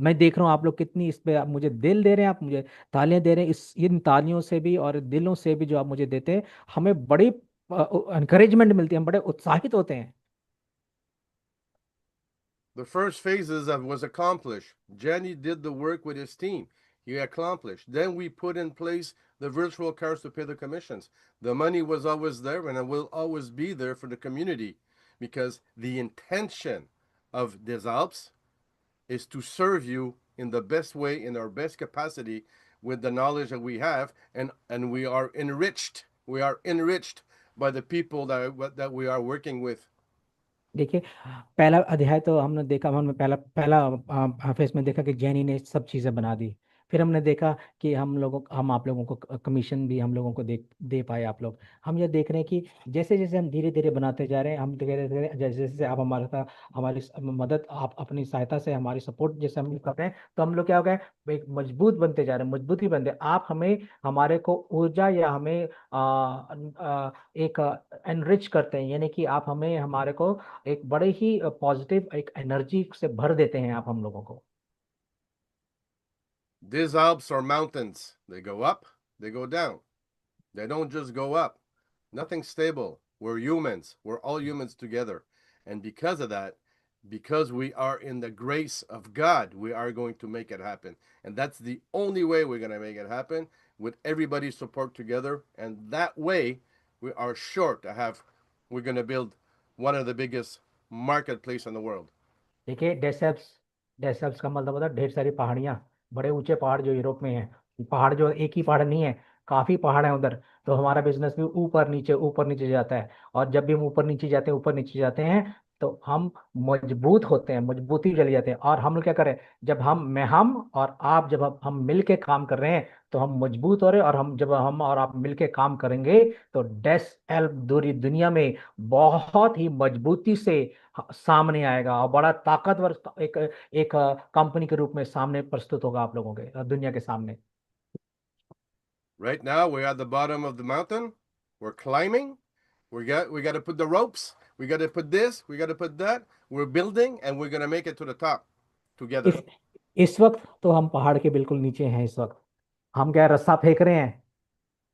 मैं देख रहा हूँ आप लोग कितनी इस पे आप मुझे दिल दे रहे हैं, आप मुझे तालियां दे रहे हैं, इन तालियों से भी और दिलों से भी जो आप मुझे देते हैं, हमें बड़ी एनकरेजमेंट मिलती है, हम बड़े उत्साहित होते हैं। The first phases of was accomplished. Jenny did the work with his team. He accomplished. Then we put in place the virtual cards to pay the commissions. The money was always there, and it will always be there for the community, because the intention of des Alps is to serve you in the best way, in our best capacity, with the knowledge that we have, and we are enriched. We are enriched by the people that we are working with. देखिए पहला अध्याय तो हमने देखा, हमने पहला पहला face में देखा कि जैनी ने सब चीजें बना दी, फिर हमने देखा कि हम आप लोगों को कमीशन भी हम लोगों को दे पाए आप लोग। हम ये देख रहे हैं कि जैसे जैसे हम धीरे धीरे बनाते जा रहे हैं, हम धीरे धीरे जैसे जैसे आप हमारे साथ हमारी मदद, आप अपनी सहायता से हमारी सपोर्ट जैसे हम कर रहे हैं, तो हम लोग क्या हो गए, एक मजबूत बनते जा रहे हैं, मजबूती बनते। आप हमें हमारे को ऊर्जा या हमें एक एनरिच करते हैं, यानी कि आप हमें हमारे को एक बड़े ही पॉजिटिव एक एनर्जी से भर देते हैं आप हम लोगों को। These Alps are mountains. They go up, they go down. They don't just go up. Nothing's stable. We're humans. We're all humans together. And because of that, because we are in the grace of God, we are going to make it happen. And that's the only way we're going to make it happen, with everybody's support together. And that way, we are sure to have, we're going to build one of the biggest marketplace in the world. देखिए, डेसेप्स, डेसेप्स का मतलब होता है ढेर सारी पहाड़ियाँ, बड़े ऊंचे पहाड़ जो यूरोप में हैं। पहाड़ जो एक ही पहाड़ नहीं है, काफी पहाड़ है उधर। तो हमारा बिजनेस भी ऊपर नीचे जाता है। और जब भी हम ऊपर नीचे जाते हैं, तो हम मजबूत होते हैं, मजबूती चली जाते हैं। और हम लोग क्या करें, जब हम और आप, जब हम मिल के काम कर रहे हैं, तो हम मजबूत हो रहे हैं। और जब हम और आप मिल के काम करेंगे, तो डेस एल्प दूरी दुनिया में बहुत ही मजबूती से सामने आएगा, और बड़ा ताकतवर एक एक कंपनी के रूप में सामने प्रस्तुत होगा आप लोगों के दुनिया के सामने। Right now, we're at the bottom of the mountain. We're climbing. We got to put the ropes. We got to put this. We got to put that. We're building, and we're gonna make it to the top together. इस इस वक्त तो हम पहाड़ के बिल्कुल नीचे हैं। इस वक्त हम क्या रस्सा फेंक रहे हैं,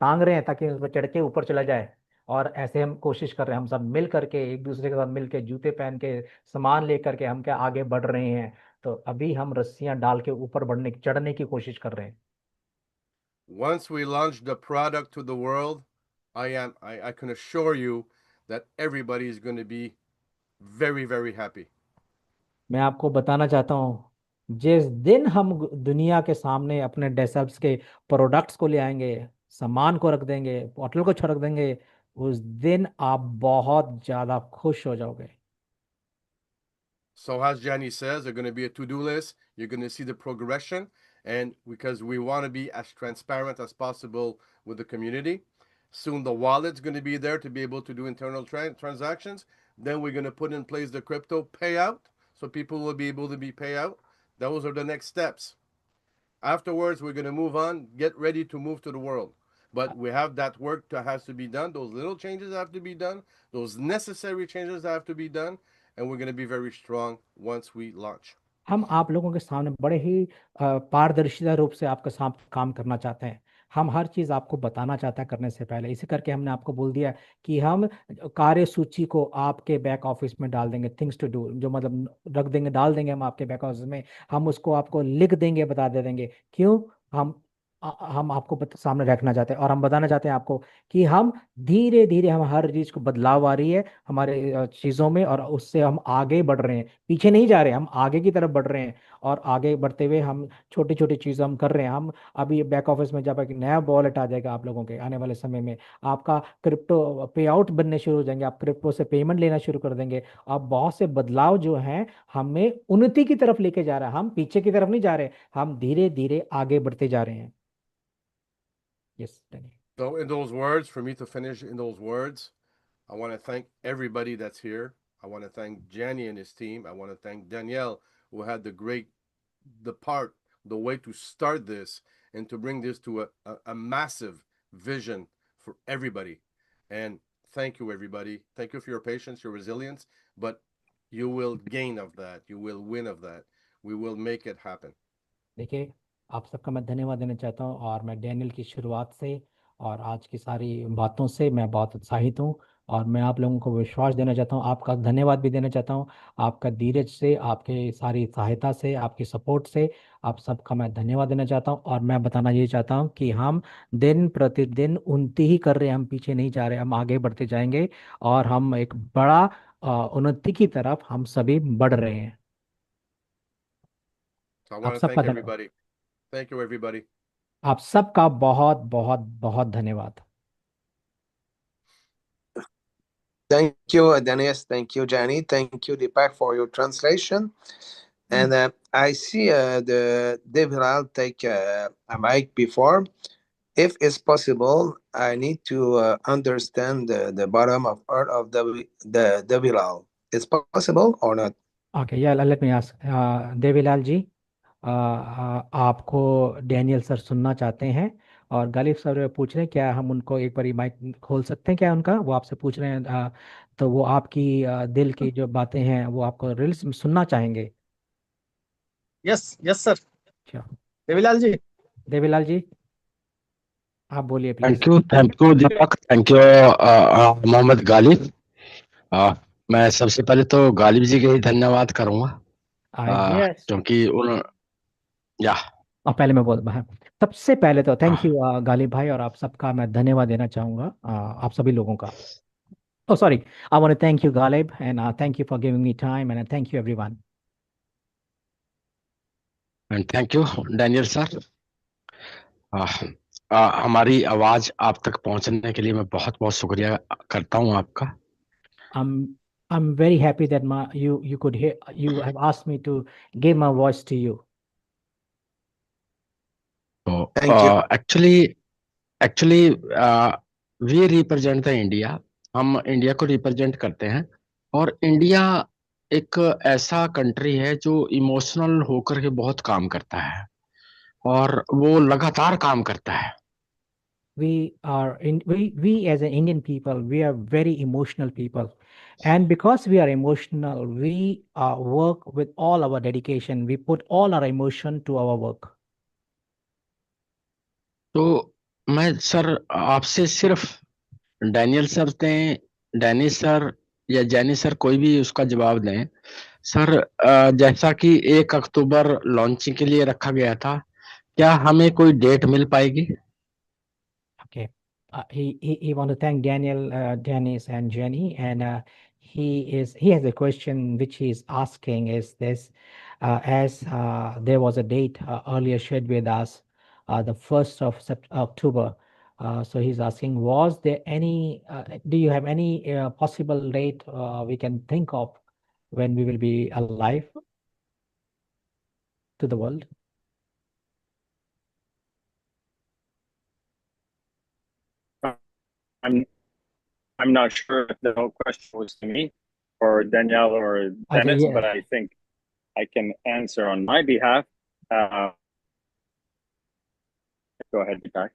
टांग रहे हैं, ताकि उस पर चढ़ के ऊपर चला जाए। और ऐसे हम कोशिश कर रहे हैं, हम सब मिल करके, एक दूसरे के साथ मिल के, जूते पहन के, सामान लेकर के हम क्या आगे बढ़ रहे हैं। तो अभी हम रस्सियां डाल के ऊपर चढ़ने की कोशिश कर रहे हैं। Once we launch the product to the world, I can assure you that everybody is going to be very, very happy. मैं आपको बताना चाहता हूँ, जिस दिन हम दुनिया के सामने अपने डेसर्ट्स के प्रोडक्ट्स को ले आएंगे, सामान को रख देंगे, बोतल को छिड़क देंगे, उस दिन आप बहुत ज्यादा खुश हो जाओगे। So as Jenny says, there's going to be a to-do list. You're going to see the progression, and because we want to be as transparent as possible with the community. Soon the wallet's going to be there to be able to do internal transactions. Then we're going to put in place the crypto payout, so people will be able to be payout. Those are the next steps. Afterwards, we're going to move on, get ready to move to the world. But we have that work that has to be done. Those little changes have to be done. Those necessary changes have to be done. And we're going to be very strong once we launch. हम आप लोगों के सामने बड़े ही पारदर्शिता रूप से आपके साथ काम करना चाहते हैं। हम हर चीज़ आपको बताना चाहते हैं करने से पहले। इसी करके हमने आपको बोल दिया कि हम कार्य सूची को आपके बैक ऑफिस में डाल देंगे, थिंग्स टू डू जो मतलब रख देंगे, डाल देंगे हम आपके बैक ऑफिस में। हम उसको आपको लिख देंगे, बता दे देंगे। क्यों? हम आपको सामने रखना चाहते हैं, और हम बताना चाहते हैं आपको कि हम धीरे धीरे, हम हर चीज को बदलाव आ रही है हमारे चीजों में, और उससे हम आगे बढ़ रहे हैं, पीछे नहीं जा रहे हैं, हम आगे की तरफ बढ़ रहे हैं। और आगे बढ़ते हुए हम छोटी छोटी चीजें हम कर रहे हैं। हम अभी बैक ऑफिस में जब एक नया वॉलेट आ जाएगा आप लोगों के आने वाले समय में, आपका क्रिप्टो पे आउट बनने शुरू हो जाएंगे, आप क्रिप्टो से पेमेंट लेना शुरू कर देंगे। अब बहुत से बदलाव जो हैं हमें उन्नति की तरफ लेके जा रहा है, हम पीछे की तरफ नहीं जा रहे, हम धीरे धीरे आगे बढ़ते जा रहे हैं। Yes, Danny. So in those words, for me to finish in those words, I want to thank everybody that's here. I want to thank Jenny and his team. I want to thank Danielle, who had the way to start this and to bring this to a massive vision for everybody. And thank you, everybody. Thank you for your patience, your resilience, but you will gain of that. You will win of that. We will make it happen. देखिए, आप सबका मैं धन्यवाद देना चाहता हूँ, और मैं डैनियल की शुरुआत से और आज की सारी बातों से मैं बहुत उत्साहित हूँ। और मैं आप लोगों को विश्वास देना चाहता हूँ, आपका धन्यवाद भी देना चाहता हूँ, आपका धीरज से, आपके सारी सहायता से, आपकी सपोर्ट से, आप सबका मैं धन्यवाद देना चाहता हूँ। और मैं बताना ये चाहता हूँ कि हम दिन प्रतिदिन उन्नति ही कर रहे हैं, हम पीछे नहीं जा रहे, हम आगे बढ़ते जाएंगे, और हम एक बड़ा उन्नति की तरफ हम सभी बढ़ रहे हैं। So I आप want to सबका thank धन्यवाद। everybody. Thank you, everybody. आप सबका बहुत बहुत बहुत धन्यवाद। Thank you, Dennis. Thank you, Jenny. Thank you, Deepak, for your translation. And I see the Deviral take a mic before. If it's possible, I need to understand the bottom of earth of the Deviral. It's possible or not? Okay, yeah, let me ask. Devilal ji, आपको Daniel sir सुनना चाहते हैं और Ghalib sir पूछ रहे हैं क्या हम उनको एक बार माइक खोल सकते हैं क्या उनका, वो आपसे पूछ रहे हैं। तो वो आपकी दिल की जो बातें हैं वो आपको रील्स में सुनना चाहेंगे। Yes yes sir. अच्छा, देवीलाल जी। देवीलाल जी आप बोलिए please. Thank you Deepak, thank you Mohammad Ghalib. मैं सबसे पहले तो गालिब जी के ही धन्यवाद करूंगा, यस, क्योंकि उन या और पहले मैं बोल हाँ, सबसे पहले तो थैंक यू गालिब भाई, और आप सबका मैं धन्यवाद देना चाहूँगा, आप सभी लोगों का। Oh, sorry. I want to thank you, Galib, and thank you for giving me time, and thank you, everyone. And thank you Daniel sir. हमारी आवाज आप तक पहुंचने के लिए मैं बहुत बहुत शुक्रिया करता हूं आपका। I'm I'm very happy that you could hear, you have asked me to give my voice to you. तो Thank you. Actually actually we represent the India. हम इंडिया को रिप्रेजेंट करते हैं, और इंडिया एक ऐसा कंट्री है जो इमोशनल होकर के बहुत काम करता है, और वो लगातार काम करता है। We as an Indian people, we are very emotional people, and because we are emotional, we work with all our dedication. We put all our emotion to our work. तो मैं सर आपसे सिर्फ डैनियल सर दें, Danny sir या जैनी sir, कोई भी उसका जवाब दें सर। जैसा कि 1 अक्टूबर लॉन्चिंग के लिए रखा गया था, क्या हमें कोई डेट मिल पाएगी? Okay. He want to thank Daniel, Dennis, and Jenny, and he has a question which he is asking is this, as there was a date earlier shared with us, the 1st of October. So he's asking, was there any? Do you have any possible date we can think of when we will be alive to the world? I'm I'm not sure if the whole question was to me or Danielle or Dennis, yeah. but I think I can answer on my behalf. Go ahead, Deepak.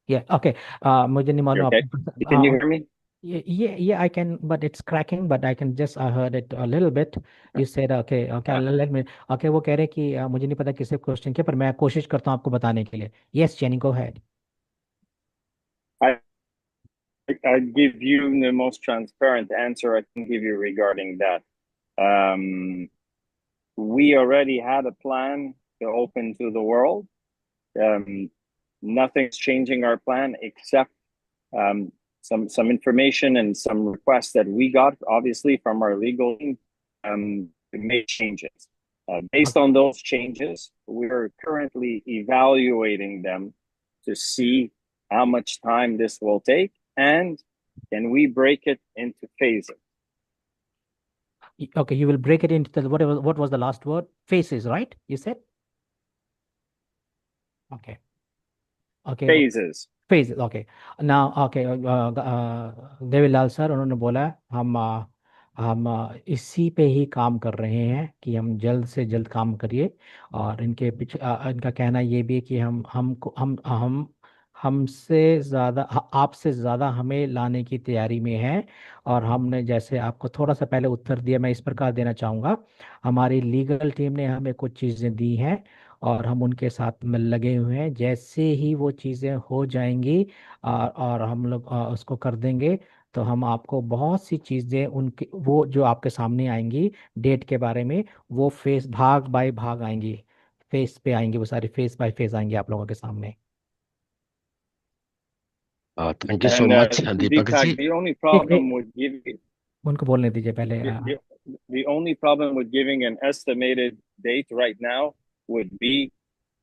Yeah. Okay. मुझे नहीं मालूम Okay? आपको Can you hear me? Yeah, I can, but it's cracking, but I can just, I heard it a little bit. You said, okay, let me, okay, वो कह रहे हैं कि मुझे नहीं पता किसे क्वेश्चन किया, पर मैं कोशिश करता हूँ आपको बताने के लिए। Yes, Jenny, go ahead. I give you the most transparent answer I can give you regarding that. We already had a plan to open to the world. Nothing's changing our plan except some information and some requests that we got, obviously, from our legal team to make changes. Based on those changes, we're currently evaluating them to see how much time this will take, and can we break it into phases. Okay, you will break it into the, what was the last word? Phases, right? You said? Okay. Okay. Phases. Phases, okay. Now, okay, Devilal sir उन्होंने बोला हम इसी पे ही काम कर रहे हैं कि हम जल्द से जल्द काम करिए, और इनके पीछे इनका कहना ये भी है कि हम हमसे ज़्यादा आपसे ज़्यादा हमें लाने की तैयारी में है। और हमने जैसे आपको थोड़ा सा पहले उत्तर दिया, मैं इस प्रकार देना चाहूँगा, हमारी लीगल टीम ने हमें कुछ चीज़ें दी हैं और हम उनके साथ में लगे हुए हैं। जैसे ही वो चीज़ें हो जाएंगी और हम लोग उसको कर देंगे, तो हम आपको बहुत सी चीज़ें उनके वो जो आपके सामने आएंगी डेट के बारे में, वो फेस भाग बाय भाग आएंगी, फेस पे आएंगी, वो सारी फेस बाय फेस आएंगी आप लोगों के सामने। Thank you so And much Deepak ji. Deepak, the only problem with giving उनको बोलने दीजिए पहले। the only problem with giving an estimated date right now would be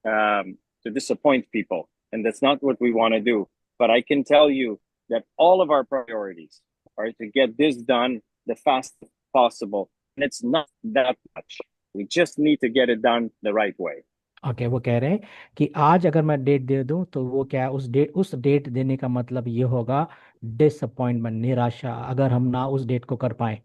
to disappoint people, and that's not what we want to do. But I can tell you that all of our priorities are to get this done the fastest possible, and it's not that much. We just need to get it done the right way. Okay वो कह रहे हैं कि आज अगर मैं date दे दूं तो वो क्या है, उस डेट देने का मतलब ये होगा डिसअपॉइंटमेंट, निराशा, अगर हम ना उस डेट को कर पाए।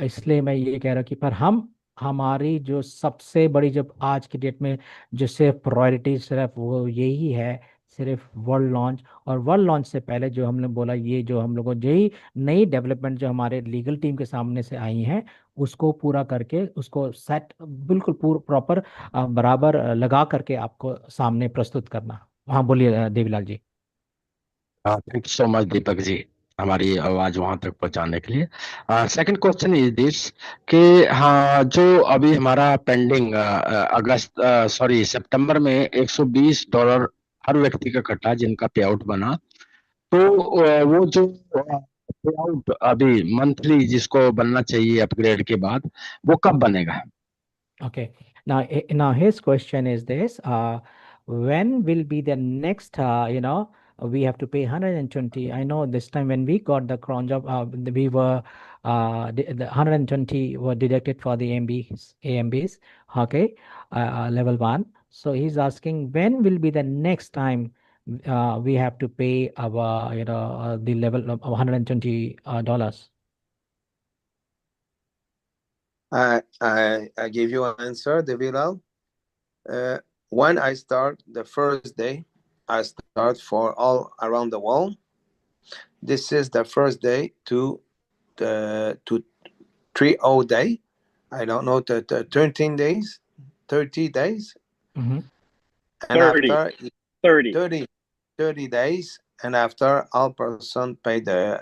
इसलिए मैं ये कह रहा हूँ कि पर हम हमारी जो सबसे बड़ी, जब आज की डेट में जो सिर्फ प्रायोरिटी सिर्फ वो यही है, सिर्फ वर्ल्ड लॉन्च। और वर्ल्ड लॉन्च से पहले जो हमने बोला, ये जो हम लोगों यही नई डेवलपमेंट जो हमारे लीगल टीम के सामने से आई हैं, उसको पूरा करके उसको सेट बिल्कुल प्रॉपर बराबर लगा करके आपको सामने प्रस्तुत करना। हाँ बोलिए Devilal ji. Thank you so much Deepak जी, हमारी आवाज वहां तक पहुंचाने के लिए। सेकंड क्वेश्चन इज दिस कि हाँ, जो अभी हमारा पेंडिंग अगस्त सॉरी सितंबर में $120 हर व्यक्ति का कटा जिनका पे आउट बना, तो वो जो पे आउट अभी मंथली जिसको बनना चाहिए अपग्रेड के बाद, वो कब बनेगा? Okay. Now his question is this: when will be the next? We have to pay 120. I know this time when we got the cron job, we were the 120 were deducted for the AMBs. Okay, level 1. So he's asking when will be the next time we have to pay our the level of $120. I give you an answer, Devilal. When I start the first day, I start for all around the world. This is the first day to 30 day. I don't know, 13 days, 30 days. Mm-hmm. And 30, after 30. 30 days, and after all person pay the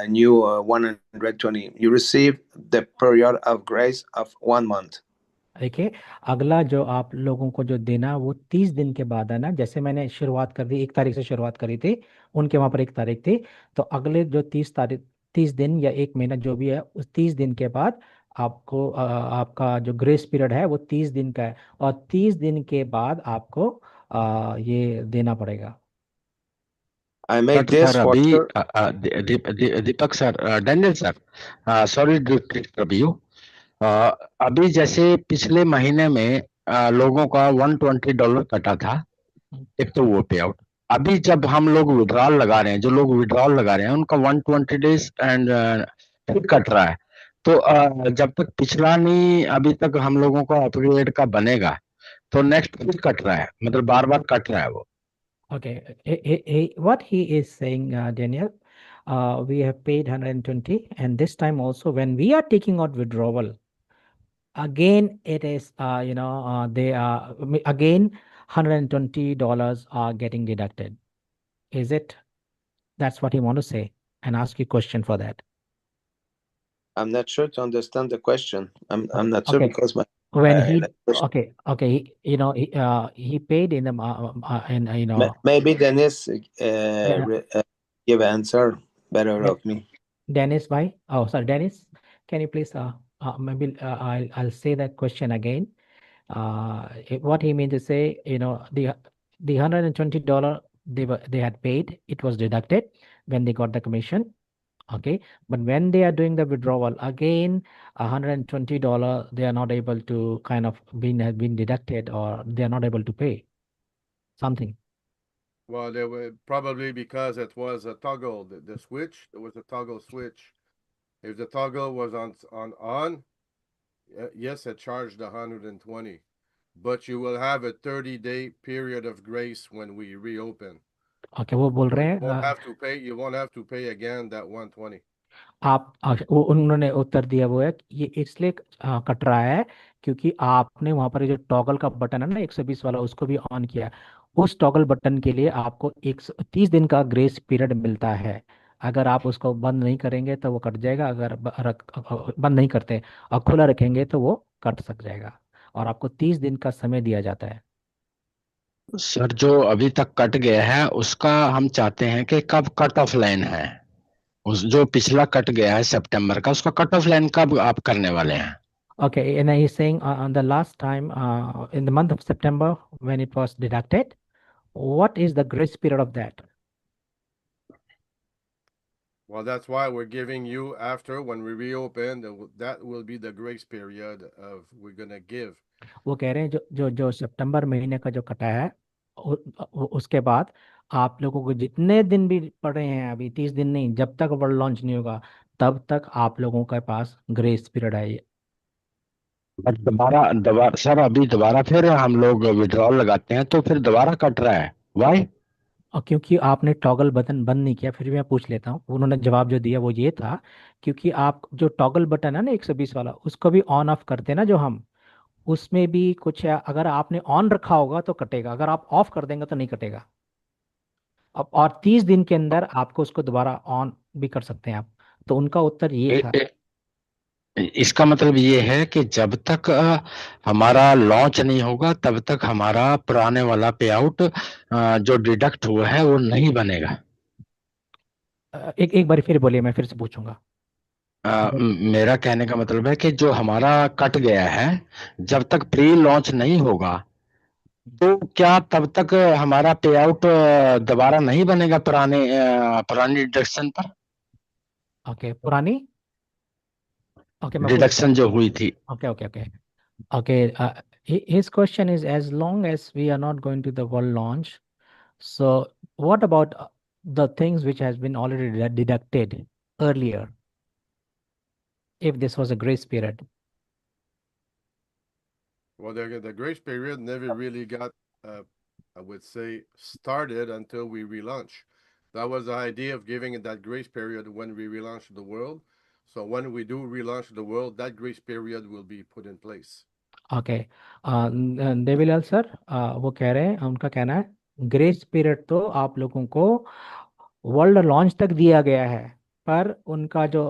new 120, you receive the period of grace of 1 month. देखिए, अगला जो आप लोगों को जो देना वो 30 दिन के बाद है ना। जैसे मैंने शुरुआत कर दी 1 तारीख से शुरुआत करी थी, उनके वहां पर 1 तारीख थी, तो अगले जो 30 तारीख 30 दिन या 1 महीना जो भी है, उस 30 दिन के बाद आपको आपका जो ग्रेस पीरियड है वो 30 दिन का है, और 30 दिन के बाद आपको ये देना पड़ेगा। I make but this sir for अभी sure. Deepak sir, Daniel sir, sorry to disturb you. अभी जैसे पिछले महीने में लोगों का $120 कटा था, एक तो वो पे आउट। अभी जब हम लोग विड्रॉल लगा रहे हैं, जो लोग विड्रॉल लगा रहे हैं उनका 120 days एंड फिर कट रहा है। तो जब तक पिछला नहीं अभी तक हम लोगों का अपग्रेड का बनेगा, तो नेक्स्ट फिर कट रहा है, मतलब बार बार कट रहा है वो। Okay, what he is saying, Daniel, we have paid 120, and this time also when we are taking out withdrawal, again it is they are again $120 are getting deducted. Is it? That's what he want to say, and ask you question for that. I'm not sure to understand the question. I'm not sure Okay. because my When he question- okay he paid in the in maybe Dennis Yeah. give answer better Yeah. of me. Dennis, bhai. Oh, sorry, Dennis. Can you please maybe I'll say that question again. What he means to say, the $120 they had paid, it was deducted when they got the commission. Okay, but when they are doing the withdrawal again, $120 they are not able to kind of have been deducted, or they are not able to pay something. Well, they were probably because it was a toggle, the switch. It was a toggle switch. If the toggle was on, yes, it charged 120, but you will have a 30-day period of grace when we reopen. Okay, वो बोल So रहे you हैं won't have to pay. You won't have to pay again that 120. आप वो उन्होंने उत्तर दिया वो है कि ये इसलिए कट रहा है क्योंकि आपने वहां पर जो टॉगल का बटन है ना 120 वाला, उसको भी ऑन किया है। उस टॉगल बटन के लिए आपको 30 दिन का ग्रेस पीरियड मिलता है। अगर आप उसको बंद नहीं करेंगे तो वो कट जाएगा, अगर बंद नहीं करते और खुला रखेंगे तो वो कट सक जाएगा, और आपको 30 दिन का समय दिया जाता है। सर जो अभी तक कट गया है उसका हम चाहते हैं कि कब कट ऑफ लाइन है, उस जो पिछला कट गया है सितंबर का, उसका कट ऑफ लाइन कब आप करने वाले हैं? Okay, and he's saying on the last time in the month of September when it was deducted, what is the grace period of that? Well, that's why we're giving you after when we reopen, that will be the grace period of we're gonna give. वो कह रहे हैं जो जो जो सितंबर महीने का जो कटा है उसके बाद आप लोगों को जितने दिन भी पड़े हैं, अभी 30 दिन नहीं, जब तक वर्ल्ड लॉन्च नहीं होगा तब तक आप लोगों के पास ग्रेस पीरियड है। बट दोबारा दोबारा सर, अभी दोबारा फिर हम लोग विड्रॉल लगाते हैं तो फिर दोबारा कट रहा है, वाई? और क्योंकि आपने टॉगल बटन बंद नहीं किया, फिर भी मैं पूछ लेता हूँ। उन्होंने जवाब जो दिया वो ये था, क्योंकि आप जो टॉगल बटन है ना 120 वाला, उसको भी ऑन ऑफ करते हैं ना जो हम, उसमें भी कुछ है, अगर आपने ऑन रखा होगा तो कटेगा, अगर आप ऑफ कर देंगे तो नहीं कटेगा। अब और 30 दिन के अंदर आपको उसको दोबारा ऑन भी कर सकते हैं आप। तो उनका उत्तर ये ए, था। ए, इसका मतलब ये है कि जब तक हमारा लॉन्च नहीं होगा तब तक हमारा पुराने वाला पे आउट जो डिडक्ट हुआ है वो नहीं बनेगा। एक एक बार फिर बोलिए, मैं फिर से पूछूंगा। अगर मेरा कहने का मतलब है कि जो हमारा कट गया है, जब तक प्री लॉन्च नहीं होगा तो क्या तब तक हमारा पे आउट दोबारा नहीं बनेगा पुरानी डिडक्शन पर? ओके, पुरानी, ओके मैं पूछता डिडक्शन हूँ। जो हुई थी। Okay okay okay okay his question is, as long as we are not going to the world launch, so what about the things which has been already deducted earlier, if this was a grace period? Well, the grace period never really got, I would say, started until we relaunch. That was the idea of giving it that grace period when we relaunch the world. So when we do relaunch the world, that grace period will be put in place. Okay, Devilal sir, वो कह रहे हैं, उनका कहना है grace period तो आप लोगों को वर्ल्ड लॉन्च तक दिया गया है, पर उनका जो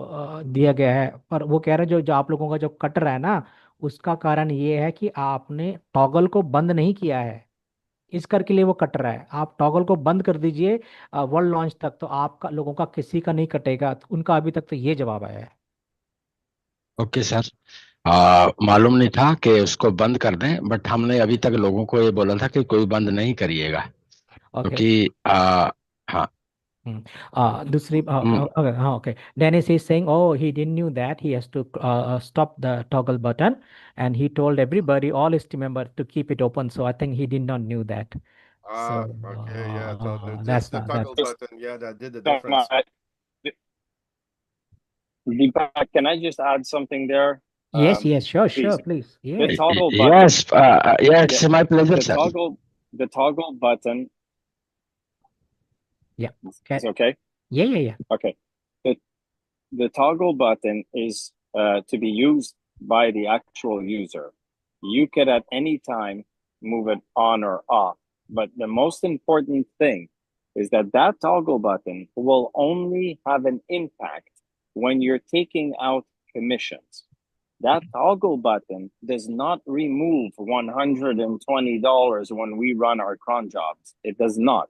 दिया गया है, पर वो कह रहे हैं जो जो आप लोगों का जो कट रहा है ना, उसका कारण ये है कि आपने टॉगल को बंद नहीं किया है, इस करके लिए वो कट रहा है। आप टॉगल को बंद कर दीजिए वर्ल्ड लॉन्च तक, तो आपका लोगों का किसी का नहीं कटेगा। तो उनका अभी तक तो ये जवाब आया है। ओके सर, मालूम नहीं था कि उसको बंद कर दें, बट हमने अभी तक लोगों को ये बोला था कि कोई बंद नहीं करिएगा, ओके। क्योंकि हाँ। दूसरी हम्म, हाँ, okay, Dennis is saying, oh, he didn't knew that he has to stop the toggle button, and he told everybody, all his team member, to keep it open. So I think he did not knew that. So Okay, yeah. So it's that's the not that. toggle button, yeah, that did the Come difference. on, Deepak, can I just add something there? Yes, yes, sure, Please. please. The Yes. toggle button. yes, yeah, it's my pleasure, The sir. toggle button. Yeah. Is okay. Yeah. Okay. The toggle button is to be used by the actual user. You can at any time move it on or off. But the most important thing is that that toggle button will only have an impact when you're taking out commissions. That toggle button does not remove $120 when we run our cron jobs. It does not.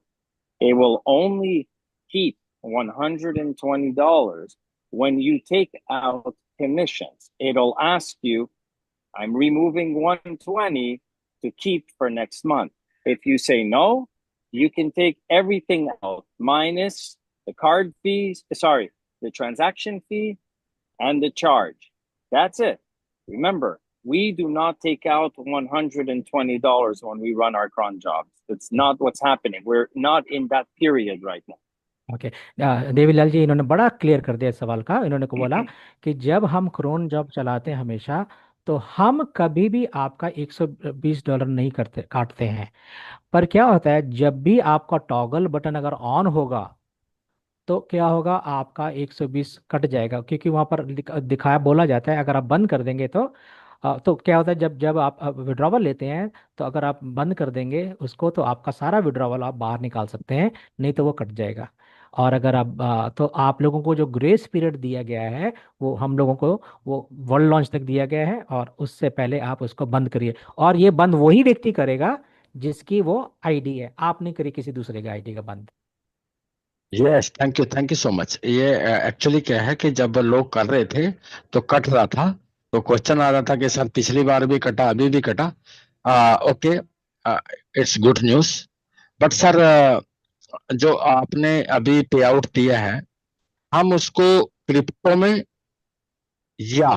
It will only keep $120 when you take out commissions. It'll ask you, I'm removing 120 to keep for next month. If you say no, you can take everything out minus the card fees, sorry, the transaction fee and the charge. That's it. Remember, we do not take out $120 when we run our cron jobs. It's not what's happening. We're not in that period right now. Okay, Devilal ji इन्होंने बड़ा clear कर दिया इस सवाल का। इन्होंने को बोला कि जब हम क्रोन जॉब चलाते हैं हमेशा, तो हम कभी भी आपका $120 नहीं करते, काटते हैं। पर क्या होता है, जब भी आपका टॉगल बटन अगर ऑन होगा तो क्या होगा, आपका 120 कट जाएगा, क्योंकि वहां पर दिखाया, बोला जाता है, अगर आप बंद कर देंगे तो क्या होता है, जब जब आप विड्रॉवल लेते हैं, तो अगर आप बंद कर देंगे उसको तो आपका सारा विड्रॉवल आप बाहर निकाल सकते हैं, नहीं तो वो कट जाएगा। और अगर आप तो आप लोगों को जो ग्रेस पीरियड दिया गया है, वो हम लोगों को वो वर्ल्ड लॉन्च तक दिया गया है, और उससे पहले आप उसको बंद करिए। और ये बंद वही व्यक्ति करेगा जिसकी वो आईडी है, आप नहीं करिए किसी दूसरे का आईडी का बंद। Yes, thank you so much. ये एक्चुअली क्या है कि जब लोग कर रहे थे तो कट रहा था, तो क्वेश्चन आ रहा था कि सर पिछली बार भी कटा, अभी भी कटा। Okay, it's good news. But sir, जो आपने अभी पे आउट दिया है हम उसको क्रिप्टो में या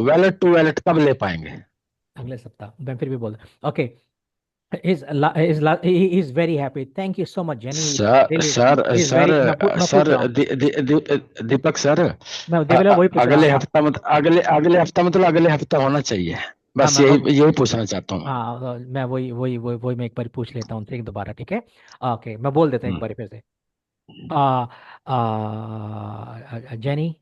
वैलेट टू वैलेट कब ले पाएंगे? अगले सप्ताह मैं फिर भी बोल okay he is very happy. Thank you so much, Jenny. Sir Really, sir he is sir very मैं पूछ सर रहा हूँ, दीपक सर, मैं देवीलाल वही पूछ रहा अगले हूँ। हफ्ता अगले हफ्ता मतलब अगले हफ्ता होना चाहिए, हाँ बस मैं यही पूछना चाहता हूँ। हाँ मैं वही मैं एक बार पूछ लेता हूँ उनसे एक दोबारा, ठीक है? ओके मैं बोल देता हूँ एक बार फिर से। uh, Jenny,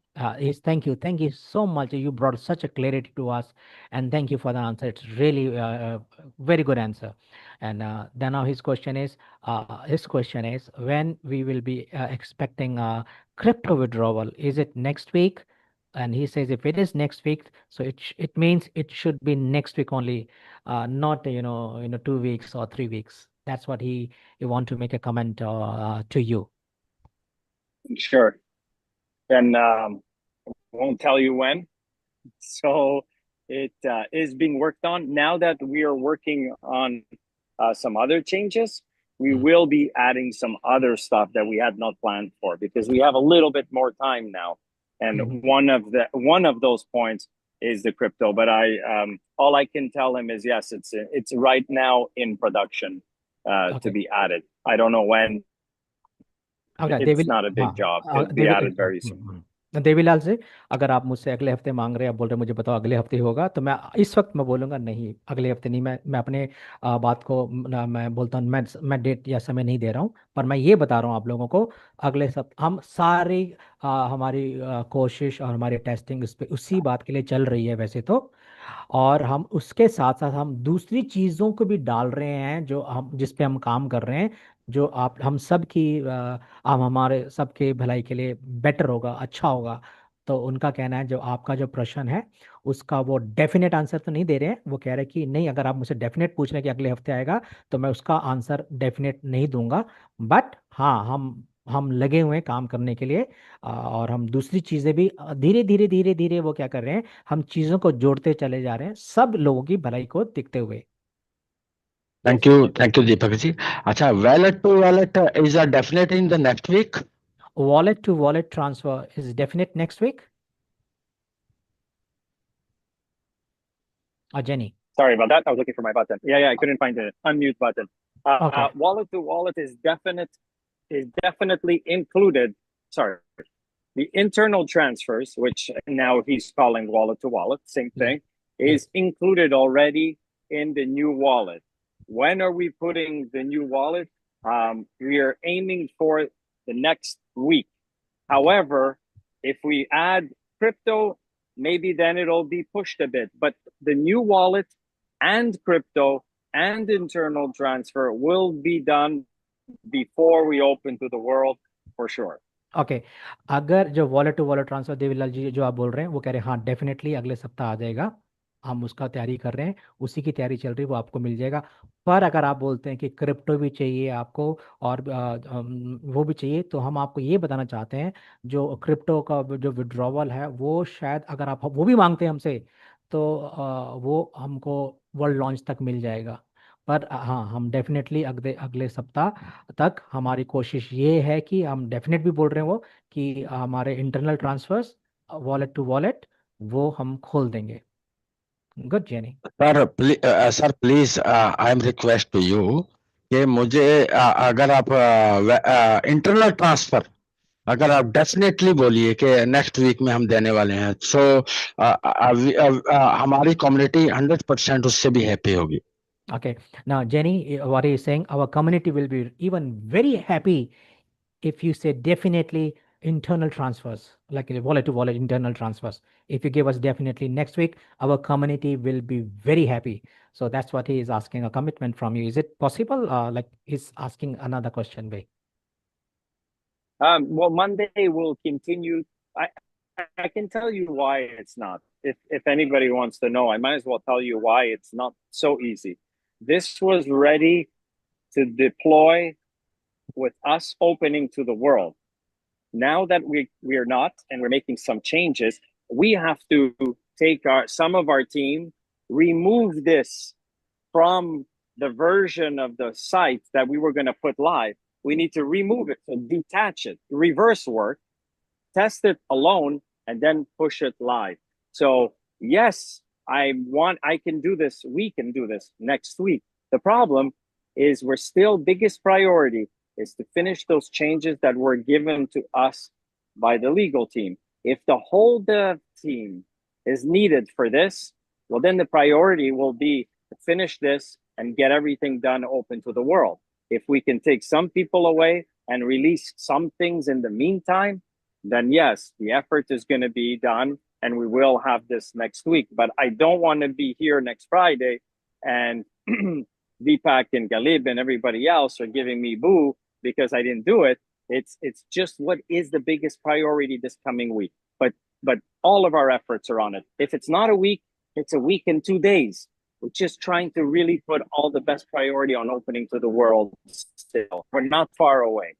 thank you so much. You brought such a clarity to us, and thank you for the answer. It's really very good answer. And then now his question is when we will be expecting crypto withdrawal. Is it next week? And he says if it is next week, so it means it should be next week only, not 2 weeks or 3 weeks. That's what he want to make a comment to you. Sure. And won't tell you when. So it is being worked on. Now that we are working on some other changes, we will be adding some other stuff that we had not planned for because we have a little bit more time now. And one of those points is the crypto. But all I can tell him is yes, it's right now in production to be added. I don't know when. It's not a big job. It'll be added very soon. Devilal से अगर आप मुझसे अगले हफ्ते मांग रहे हैं, आप बोल रहे हैं मुझे बताओ अगले हफ्ते होगा, तो मैं इस वक्त मैं बोलूँगा नहीं अगले हफ्ते नहीं। मैं अपने बात को मैं बोलता हूँ, मैं डेट या समय नहीं दे रहा हूँ, पर मैं ये बता रहा हूँ आप लोगों को अगले सप्ताह हम सारी हमारी कोशिश और हमारी टेस्टिंग उस पे उसी बात के लिए चल रही है वैसे तो। और हम उसके साथ साथ हम दूसरी चीज़ों को भी डाल रहे हैं जो हम जिस पे हम काम कर रहे हैं, जो आप हम सब की हम हमारे सबके भलाई के लिए बेटर होगा, अच्छा होगा। तो उनका कहना है जो आपका जो प्रश्न है उसका वो डेफिनेट आंसर तो नहीं दे रहे हैं। वो कह रहे हैं कि नहीं, अगर आप मुझसे डेफिनेट पूछ रहे हैं कि अगले हफ्ते आएगा तो मैं उसका आंसर डेफिनेट नहीं दूंगा। बट हाँ, हम लगे हुए हैं काम करने के लिए। और हम दूसरी चीज़ें भी धीरे धीरे धीरे धीरे वो क्या कर रहे हैं, हम चीज़ों को जोड़ते चले जा रहे हैं सब लोगों की भलाई को देखते हुए। Thank you Deepak ji. अच्छा, wallet to wallet is a definite in the next week? Wallet to wallet transfer is definite next week. Jenny. Sorry about that. I was looking for my button. Yeah, I couldn't find the unmute button. Okay. Wallet to wallet is definitely included. Sorry, the internal transfers, which now he's calling wallet to wallet, same thing, is included already in the new wallet. When are we putting the new wallet? We are aiming for the next week. However, if we add crypto, maybe then it'll be pushed a bit. But the new wallet and crypto and internal transfer will be done before we open to the world for sure. Okay अगर जो wallet to wallet transfer Devilal ji जो आप बोल रहे हैं वो कह रहे हैं हाँ डेफिनेटली अगले सप्ताह आ जाएगा, हम उसका तैयारी कर रहे हैं, उसी की तैयारी चल रही है, वो आपको मिल जाएगा। पर अगर आप बोलते हैं कि क्रिप्टो भी चाहिए आपको और वो भी चाहिए, तो हम आपको ये बताना चाहते हैं जो क्रिप्टो का जो विड्रॉवल है वो शायद अगर आप वो भी मांगते हैं हमसे तो वो हमको वर्ल्ड लॉन्च तक मिल जाएगा। पर हाँ, हम डेफिनेटली अगले अगले सप्ताह तक हमारी कोशिश ये है कि हम डेफिनेट भी बोल रहे हैं वो कि हमारे internal transfers wallet to wallet वो हम खोल देंगे। Good Jenny. Sir please I am request to you कि मुझे अगर आप इंटरनल ट्रांसफर अगर आप डेफिनेटली बोलिए कि नेक्स्ट वीक में हम देने वाले हैं, सो हमारी कम्युनिटी 100% उससे भी हैप्पी होगी। Okay, now Jenny, what he is saying, our community will be even very happy if you say definitely internal transfers, like wallet to wallet internal transfers. If you give us definitely next week, our community will be very happy. So that's what he is asking, a commitment from you. Is it possible? Like he's asking another question, Bay. Well, Monday will continue. I can tell you why it's not. If anybody wants to know, I might as well tell you why it's not so easy. This was ready to deploy with us opening to the world. Now that we are not, and we're making some changes, we have to take some of our team, remove this from the version of the site that we were going to put live, we need to remove it, so detach it, reverse work, test it alone, and then push it live. So yes, I can do this. We can do this next week. The problem is we're still, biggest priority is to finish those changes that were given to us by the legal team. If the whole dev team is needed for this, well, then the priority will be to finish this and get everything done open to the world. If we can take some people away and release some things in the meantime, then yes, the effort is going to be done and we will have this next week. But I don't want to be here next Friday and Deepak and Galib and everybody else are giving me boo because I didn't do it. It's just what is the biggest priority this coming week. But all of our efforts are on it. If it's not a week, it's a week and 2 days. We're just trying to really put all the best priority on opening to the world still. We're not far away.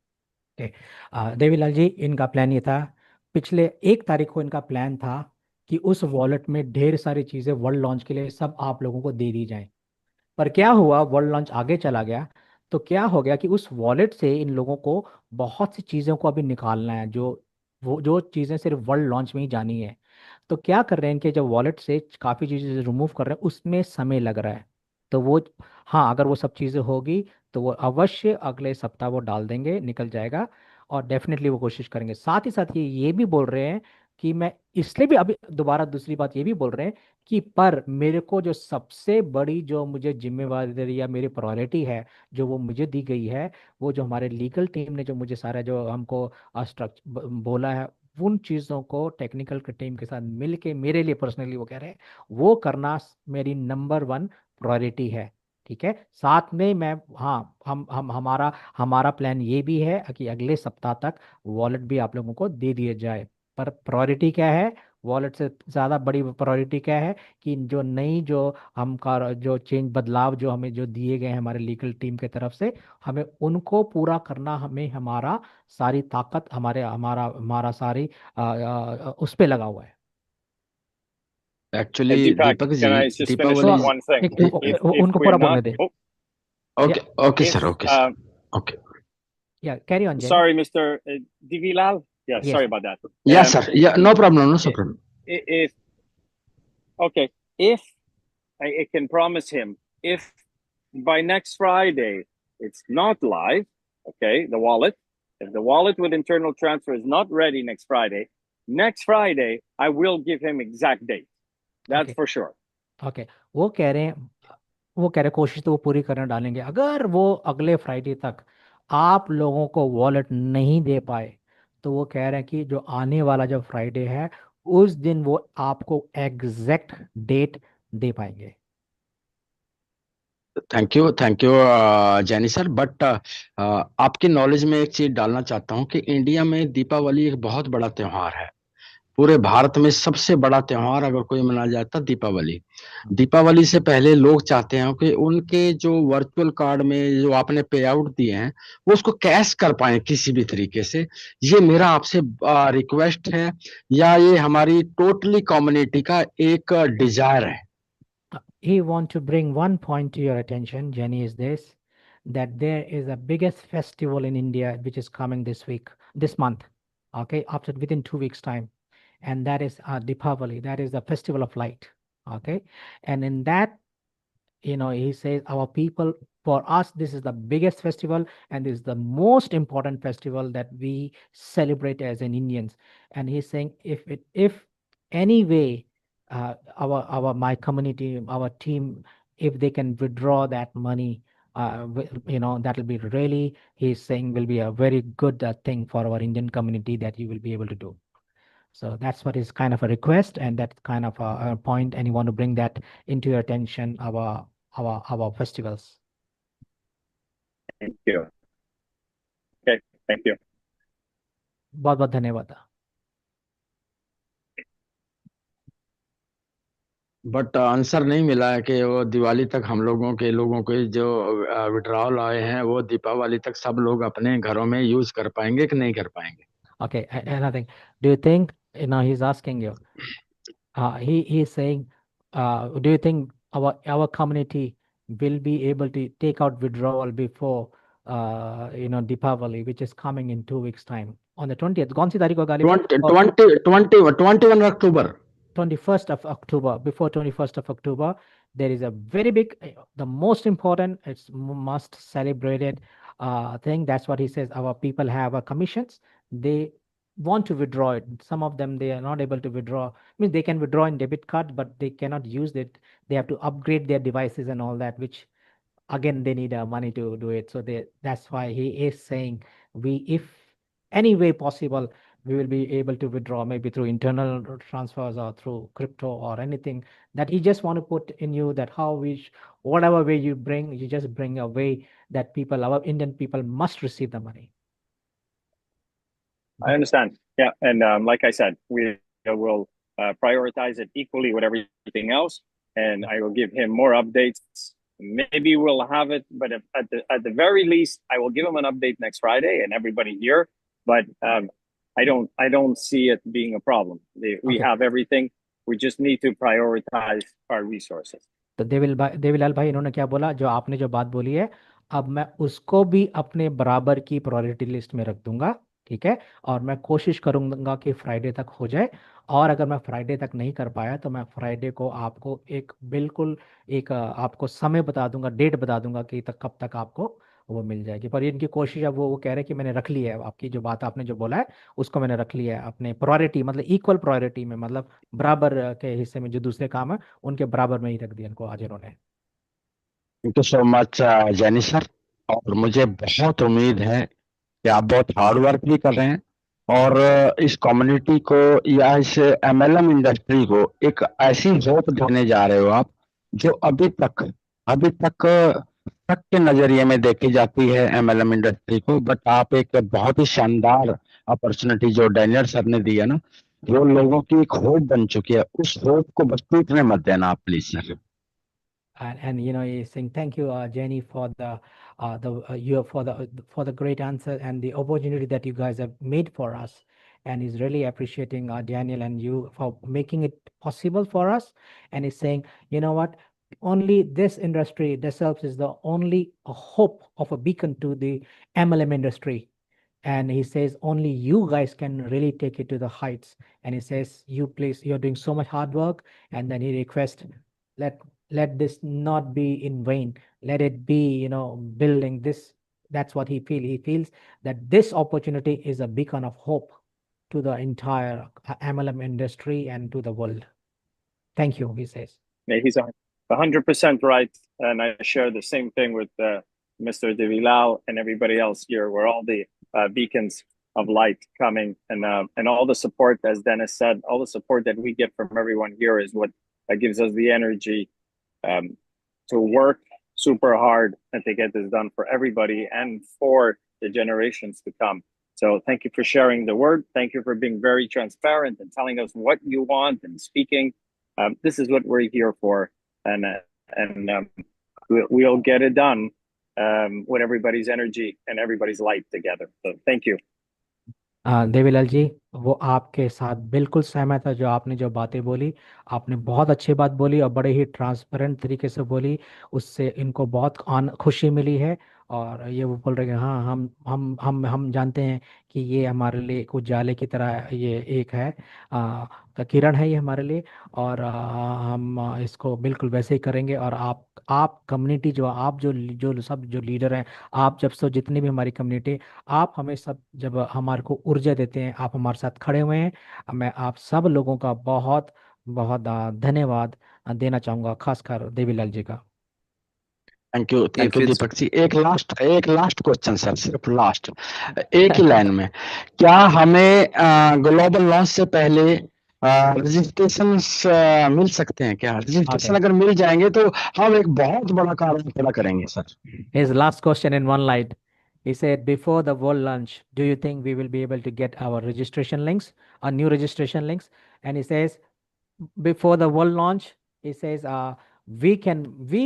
Devilal ji, इनका plan ये था, पिछले 1 तारीख को इनका plan था कि उस वॉलेट में ढेर सारी चीज़ें वर्ल्ड लॉन्च के लिए सब आप लोगों को दे दी जाएं। पर क्या हुआ, वर्ल्ड लॉन्च आगे चला गया तो क्या हो गया कि उस वॉलेट से इन लोगों को बहुत सी चीज़ों को अभी निकालना है, जो चीज़ें सिर्फ वर्ल्ड लॉन्च में ही जानी है। तो क्या कर रहे हैं इनके, जब वॉलेट से काफ़ी चीज़ें रिमूव कर रहे हैं उसमें समय लग रहा है। तो वो, हाँ, अगर वो सब चीज़ें होगी तो वो अवश्य अगले सप्ताह वो डाल देंगे, निकल जाएगा, और डेफिनेटली वो कोशिश करेंगे। साथ ही साथ ये भी बोल रहे हैं कि मैं इसलिए भी, अभी दोबारा दूसरी बात ये भी बोल रहे हैं कि पर मेरे को जो सबसे बड़ी जो मुझे जिम्मेवारी या मेरी प्रायोरिटी है जो वो मुझे दी गई है, वो जो हमारे लीगल टीम ने जो मुझे सारा जो हमको स्ट्रक्चर बोला है, उन चीज़ों को टेक्निकल टीम के साथ मिल के मेरे लिए पर्सनली वो कह रहे हैं वो करना मेरी नंबर 1 प्रायोरिटी है। ठीक है, साथ में मैं, हाँ, हम हमारा प्लान ये भी है कि अगले सप्ताह तक वॉलेट भी आप लोगों को दे दिया जाए। पर प्रायोरिटी क्या है, वॉलेट से ज़्यादा बड़ी प्रायोरिटी क्या है कि जो नई जो हम का जो चेंज बदलाव जो हमें जो दिए गए हैं हमारे लीगल टीम की तरफ से, हमें उनको पूरा करना, हमें हमारा सारी ताकत, हमारा हमारा सारी उस पे लगा हुआ है। Actually Deepak, Deepak ji, can I just finish Deepavali, with one thing? If उनको we're पूरा not, बोलने दे। Okay okay if sir, okay sir, okay, yeah carry on, sorry, Mr. Divilal. Yeah, Yes. sorry about that. Yeah sir, yeah no problem, no problem. If okay, if I can promise him, if by next Friday it's not live, okay, the wallet, if the wallet with internal transfer is not ready next Friday I will give him exact date. That's Okay. for sure. Okay, वो कह रहे हैं कोशिश तो वो पूरी करने डालेंगे। अगर वो अगले फ्राइडे तक आप लोगों को वॉलेट नहीं दे पाए तो वो कह रहे हैं कि जो आने वाला जो फ्राइडे है उस दिन वो आपको एग्जैक्ट डेट दे पाएंगे। थैंक यू जैनी सर, बट आपकी नॉलेज में एक चीज डालना चाहता हूँ कि इंडिया में दीपावली एक बहुत बड़ा त्योहार है। पूरे भारत में सबसे बड़ा त्योहार अगर कोई मनाया जाता है दीपावली। दीपावली से पहले लोग चाहते हैं कि उनके जो वर्चुअल कार्ड में जो आपने पे आउट दिए हैं वो उसको कैश कर पाए किसी भी तरीके से। ये मेरा आपसे रिक्वेस्ट है, या ये हमारी टोटली कम्युनिटी का एक डिजायर है। He want to bring one point to your attention, Jenny, is this, that there is a biggest festival in India which is coming this month, okay, within 2 weeks time, and that is Deepavali. That is the festival of light, okay, and in that, he says our people, for us, this is the biggest festival and this is the most important festival that we celebrate as an Indians. And he's saying if any way my community, our team, if they can withdraw that money, that will be really, he's saying, will be a very good thing for our Indian community that you will be able to do. So that's what is kind of a request, and that's kind of a point, and you want to bring that into your attention, our festivals. Thank you. Okay, thank you. बहुत बहुत धन्यवाद। But answer नहीं मिला है कि वो दिवाली तक हम लोगों के जो विड्रॉल आए हैं वो दीपावली तक सब लोग अपने घरों में यूज कर पाएंगे कि नहीं कर पाएंगे। Okay, another thing. Do you think, he's asking you, he's saying, do you think our community will be able to take out withdrawal before Deepavali, which is coming in 2 weeks' time. On the 20th, कौन सी तारीख को Ghalib? 21 21st of October. Before 21st of October, there is a very big, the most important, it's must celebrated thing. That's what he says. Our people have commissions. They want to withdraw it. Some of them, they are not able to withdraw. I mean, they can withdraw in debit card, but they cannot use it. They have to upgrade their devices and all that, which again they need money to do it. So that's why he is saying, if any way possible, we will be able to withdraw, maybe through internal transfers or through crypto or anything, that he just want to put in you that whatever way you bring, you just bring a way that our Indian people must receive the money. I understand. Yeah. And like I said, we will prioritize it equally with everything else. And I will give him more updates. Maybe we'll have it, but at the very least, I will give him an update next Friday and everybody here. But I don't see it being a problem. We have everything. We just need to prioritize our resources. तो देवीलाल भाई इन्होंने क्या बोला, जो आपने जो बात बोली है, अब मैं उसको भी अपने बराबर की प्रायोरिटी लिस्ट में रख दूंगा, ठीक है, और मैं कोशिश करूंगा कि फ्राइडे तक हो जाए। और अगर मैं फ्राइडे तक नहीं कर पाया तो मैं फ्राइडे को आपको बिल्कुल आपको समय बता दूंगा, डेट बता दूंगा कि कब तक आपको वो मिल जाएगी। पर इनकी कोशिश, अब वो कह रहे हैं कि मैंने रख लिया है, आपकी जो बात आपने जो बोला है उसको मैंने रख लिया है अपने प्रायोरिटी, मतलब इक्वल प्रायोरिटी में, मतलब बराबर के हिस्से में जो दूसरे काम है उनके बराबर में ही रख दिया इनको आज इन्होंने। Thank you so much Jenny sir. और मुझे बहुत उम्मीद है कि आप बहुत हार्ड वर्क भी कर रहे हैं और इस कम्युनिटी को या इस एमएलएम इंडस्ट्री को एक ऐसी होप देने जा रहे हो आप, जो अभी तक शक के नजरिए में देखी जाती है एमएलएम इंडस्ट्री को। बट आप एक बहुत ही शानदार अपॉर्चुनिटी जो डैनियल सर ने दी है ना, वो लोगों की एक होप बन चुकी है। उस होप को बस टूटने मत देना आप please sir. And he's saying thank you, Jenny, for for the great answer and the opportunity that you guys have made for us, and he's really appreciating Daniel and you for making it possible for us. And he's saying, you know what, only this industry themselves is the only hope of a beacon to the MLM industry. And he says only you guys can really take it to the heights. And he says, you're doing so much hard work. And then he requests, let this not be in vain. Let it be, building this. That's what he feels. He feels that this opportunity is a beacon of hope to the entire MLM industry and to the world. Thank you, he says. Yeah, he's 100% right. And I share the same thing with Mr. Devilal and everybody else here. We're all the beacons of light coming, and all the support, as Dennis said, all the support that we get from everyone here is what gives us the energy to work super hard and to get this done for everybody and for the generations to come. So thank you for sharing the word. Thank you for being very transparent and telling us what you want and speaking. This is what we're here for, and we'll get it done with everybody's energy and everybody's light together. So thank you. Devilal ji, वो आपके साथ बिल्कुल सहमत है। जो आपने जो बातें बोली, आपने बहुत अच्छी बात बोली और बड़े ही ट्रांसपेरेंट तरीके से बोली, उससे इनको बहुत खुशी मिली है। और ये वो बोल रहे हैं, हाँ, हम जानते हैं कि ये हमारे लिए एक उजाले की तरह ये एक है, किरण है ये हमारे लिए। और हम इसको बिल्कुल वैसे ही करेंगे। और आप कम्युनिटी जो आप जो सब जो लीडर हैं, आप जब सब जितनी भी हमारी कम्युनिटी, आप हमें सब जब हमारे को ऊर्जा देते हैं, आप हमारे साथ खड़े हुए हैं, मैं आप सब लोगों का बहुत बहुत धन्यवाद देना चाहूँगा, खासकर देवीलाल जी का। थैंक यू दीपक जी। एक लास्ट क्वेश्चन सर, सिर्फ लास्ट एक ही लाइन में, क्या हमें ग्लोबल लॉन्च से पहले रजिस्ट्रेशन मिल सकते हैं? क्या रजिस्ट्रेशन अगर मिल जाएंगे तो हम एक बहुत बड़ा कार्य खड़ा करेंगे sir. His last question in one line. He said, before the world launch, do you think we will be able to get our registration links, our new registration links? And he says, before the world launch, he says, we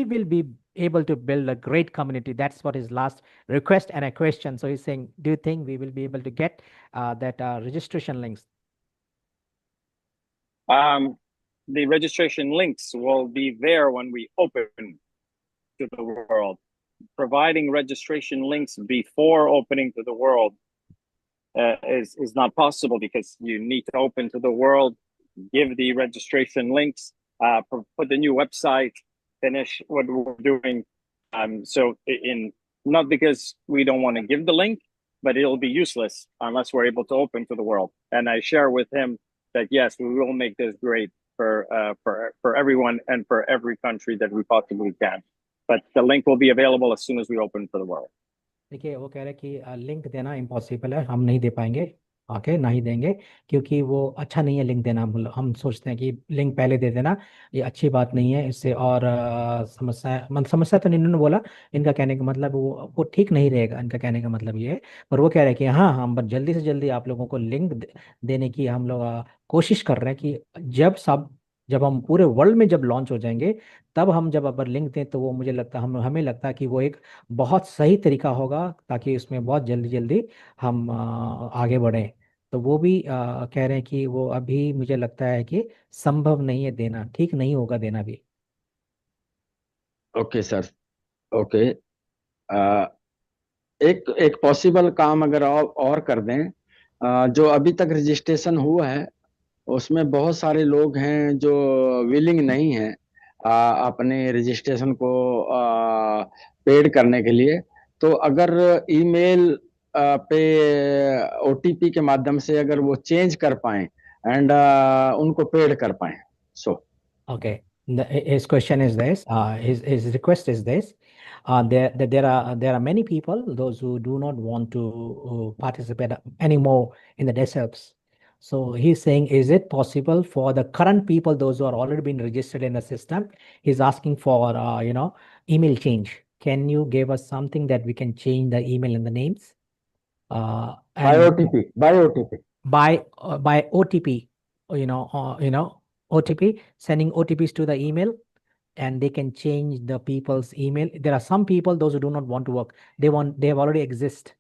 will be able to build a great community. That's what his last request and a question. So he's saying, do you think we will be able to get that registration links? The registration links will be there when we open to the world. providing registration links before opening to the world is not possible, because you need to open to the world, give the registration links, put the new website, finish what we're doing. So in not because we don't want to give the link, but it'll be useless unless we're able to open to the world. And I share with him that yes, we will make this great for everyone and for every country that we possibly can. But the link will be available as soon as we open for the world. देखिए वो कह रहे हैं कि link देना impossible है, हम नहीं दे पाएंगे, ओके ना ही देंगे, क्योंकि वो अच्छा नहीं है लिंक देना। हम सोचते हैं कि लिंक पहले दे देना, ये अच्छी बात नहीं है, इससे और समस्या तो नहीं इन्होंने बोला, इनका कहने का मतलब वो ठीक नहीं रहेगा, इनका कहने का मतलब ये है। पर वो कह रहे हैं कि हाँ हम बस जल्दी से जल्दी आप लोगों को लिंक देने की हम लोग कोशिश कर रहे हैं कि जब हम पूरे वर्ल्ड में जब लॉन्च हो जाएंगे, तब हम जब अगर लिंक दें तो वो मुझे लगता हमें लगता है कि वो एक बहुत सही तरीका होगा, ताकि उसमें बहुत जल्दी जल्दी हम आगे बढ़ें। तो वो भी कह रहे हैं कि वो अभी मुझे लगता है कि संभव नहीं है देना, ठीक नहीं होगा देना भी। Okay sir, okay. एक एक पॉसिबल काम अगर और कर दें, जो अभी तक रजिस्ट्रेशन हुआ है उसमें बहुत सारे लोग हैं जो विलिंग नहीं हैं अपने रजिस्ट्रेशन को पेड करने के लिए। तो अगर ईमेल पे ओटीपी के माध्यम से अगर वो चेंज कर पाएं एंड उनको पेड कर पाएं, सो Okay. His question is this. His request is this. There are many people, those who do not want to participate anymore in the deserts. So he's saying, is it possible for the current people, those who are already been registered in the system? He's asking for email change. Can you give us something that we can change the email and the names? by And OTP, by OTP. by OTP, OTP, sending OTPs to the email, and they can change the people's email. There are some people, those who do not want to work, they have already exist.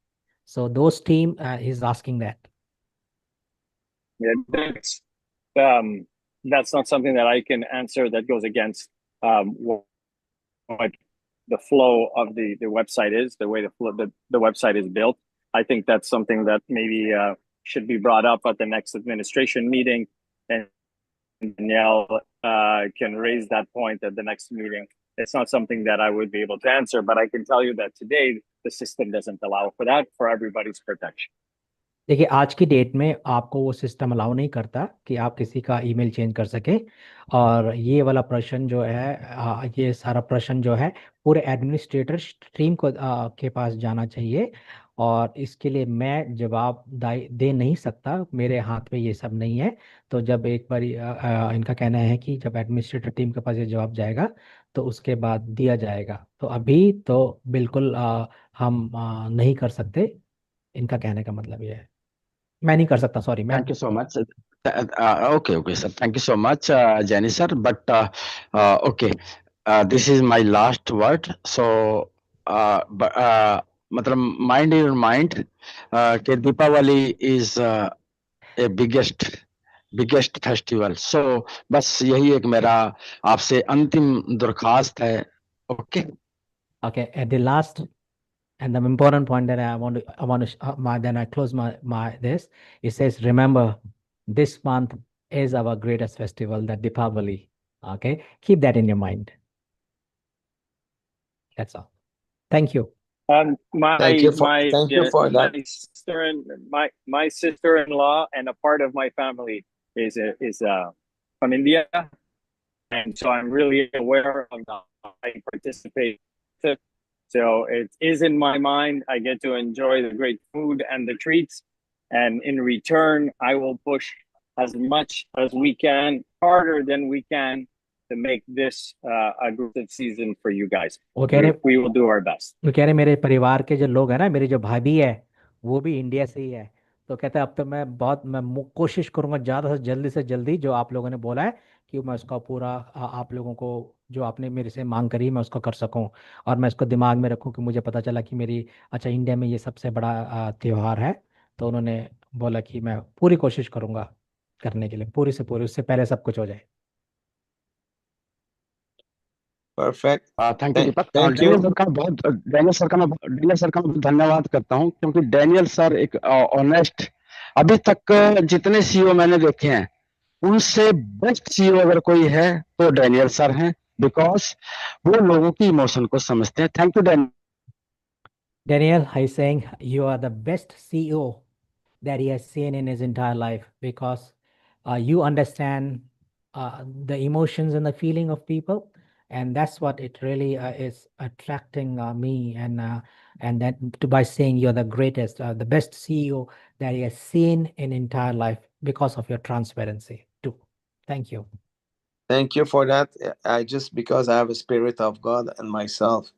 So those team is asking that. Yeah, that's not something that I can answer. That goes against what the flow of the website is, the way the website is built. I think that's something that maybe should be brought up at the next administration meeting, and Danielle can raise that point at the next meeting. It's not something that I would be able to answer, but I can tell you that today the system doesn't allow for that, for everybody's protection. देखिए आज की date में आपको वो system allow नहीं करता कि आप किसी का ईमेल चेंज कर सके। और ये वाला प्रश्न जो है, ये सारा प्रश्न जो है पूरे एडमिनिस्ट्रेटर टीम को के पास जाना चाहिए, और इसके लिए मैं जवाब दे नहीं सकता, मेरे हाथ में ये सब नहीं है। तो जब एक बार इनका कहना है कि जब एडमिनिस्ट्रेटर टीम के पास ये जवाब जाएगा तो उसके बाद दिया जाएगा। तो अभी तो बिल्कुल हम नहीं कर सकते, इनका कहने का मतलब ये है। मैं नहीं कर सकता, सॉरी मैं। Thank you so much. Okay, sir. Thank you so much, Jenny sir. But okay, this is my last word. So, मतलब mind in your mind कि Deepawali is a biggest festival. So बस यही एक मेरा आपसे अंतिम दरख्वास्त है. Okay. Okay, at the last and the important point that then I close my this. It says, remember, this month is our greatest festival, the Deepavali. Okay, keep that in your mind. That's all. Thank you. Thank you for that. My sister-in-law and a part of my family is from India, and so I'm really aware of how I participate. So it is in my mind. I get to enjoy the great food and the treats, and in return, I will push as much as we can, harder than we can, to make this a good season for you guys. वो कह रहे We will do our best. वो कह रहे मेरे परिवार के जो लोग हैं ना, मेरी जो भाभी है वो भी इंडिया से ही है। तो कहते हैं अब तो मैं कोशिश करूंगा ज़्यादा से जल्दी जो आप लोगों ने बोला है कि मैं उसका पूरा आप लोगों को जो आपने मेरे से मांग करी मैं उसको कर सकूं, और मैं इसको दिमाग में रखूं कि मुझे पता चला कि मेरी अच्छा इंडिया में ये सबसे बड़ा त्योहार है। तो उन्होंने बोला कि मैं पूरी कोशिश करूंगा करने के लिए, पूरी से पूरी, उससे पहले सब कुछ हो जाए। Perfect. Thank you Deepak. Thank you. Daniel sir का मैं धन्यवाद करता हूं, क्योंकि डेनियल सर एक ऑनेस्ट, अभी तक जितने सीईओ मैंने देखे हैं उनसे बेस्ट सीईओ अगर कोई है तो डेनियल सर हैं, बिकॉज वो लोगों की इमोशन को समझते हैं। Thank you Daniel. Daniel, he's saying you are the best CEO that he has seen in his entire life because you understand the emotions and the feeling of people, and that's what it really is attracting me, and that by saying you're the greatest, the best CEO that he has seen in entire life because of your transparency too. Thank you. Thank you for that. Because I have a spirit of God and myself.